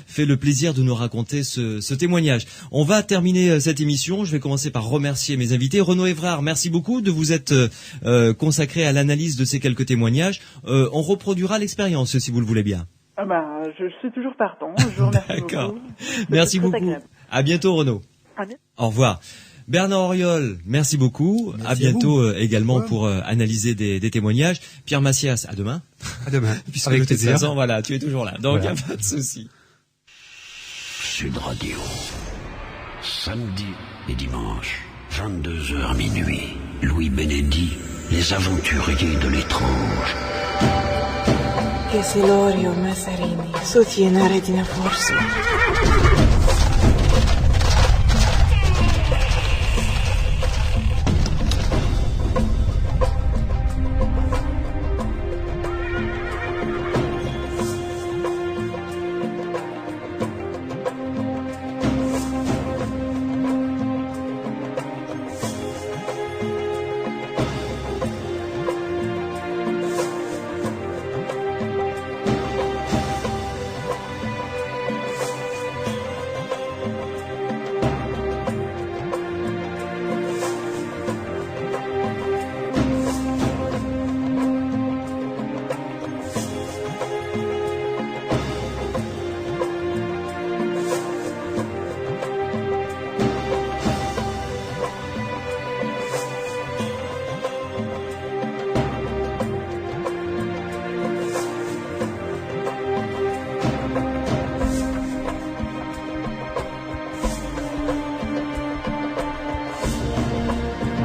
fait le plaisir de nous raconter ce témoignage. On va terminer cette émission. Je vais commencer par remercier mes invités. Renaud Évrard, merci beaucoup de vous être consacré à l'analyse de ces quelques témoignages. On reproduira l'expérience, si vous le voulez bien. Ah bah, je suis toujours partant. Je vous remercie beaucoup. Merci beaucoup. Agréable. À bientôt, Renaud. Au revoir. Bernard Auriol, merci beaucoup. Merci à bientôt également pour analyser des témoignages. Pierre Massias, à demain. À demain. Puisque avec tes 16 ans, voilà, tu es toujours là. Donc, il n'y a pas de souci. Sud Radio. Samedi et dimanche, 22h minuit. Louis Benedì, les aventuriers de l'étrange. Che Silorio Massarini soutiene di forza.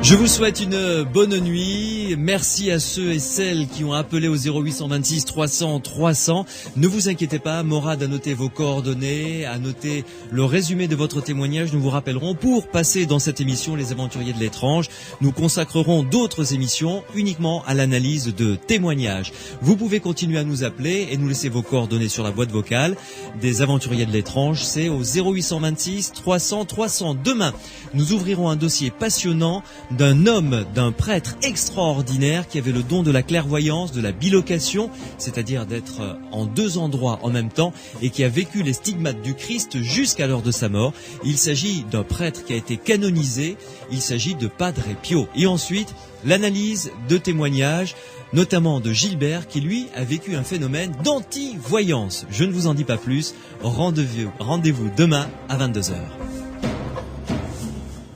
Je vous souhaite une bonne nuit. Merci à ceux et celles qui ont appelé au 0826 300 300. Ne vous inquiétez pas, Morad a noté vos coordonnées, a noté le résumé de votre témoignage. Nous vous rappellerons pour passer dans cette émission Les Aventuriers de l'étrange. Nous consacrerons d'autres émissions uniquement à l'analyse de témoignages. Vous pouvez continuer à nous appeler et nous laisser vos coordonnées sur la boîte vocale des Aventuriers de l'étrange. C'est au 0826 300 300. Demain, nous ouvrirons un dossier passionnant d'un homme, d'un prêtre extraordinaire qui avait le don de la clairvoyance, de la bilocation, c'est-à-dire d'être en deux endroits en même temps et qui a vécu les stigmates du Christ jusqu'à l'heure de sa mort. Il s'agit d'un prêtre qui a été canonisé, il s'agit de Padre Pio. Et ensuite, l'analyse de témoignages, notamment de Gilbert qui lui a vécu un phénomène d'anti-voyance. Je ne vous en dis pas plus, rendez-vous demain à 22h.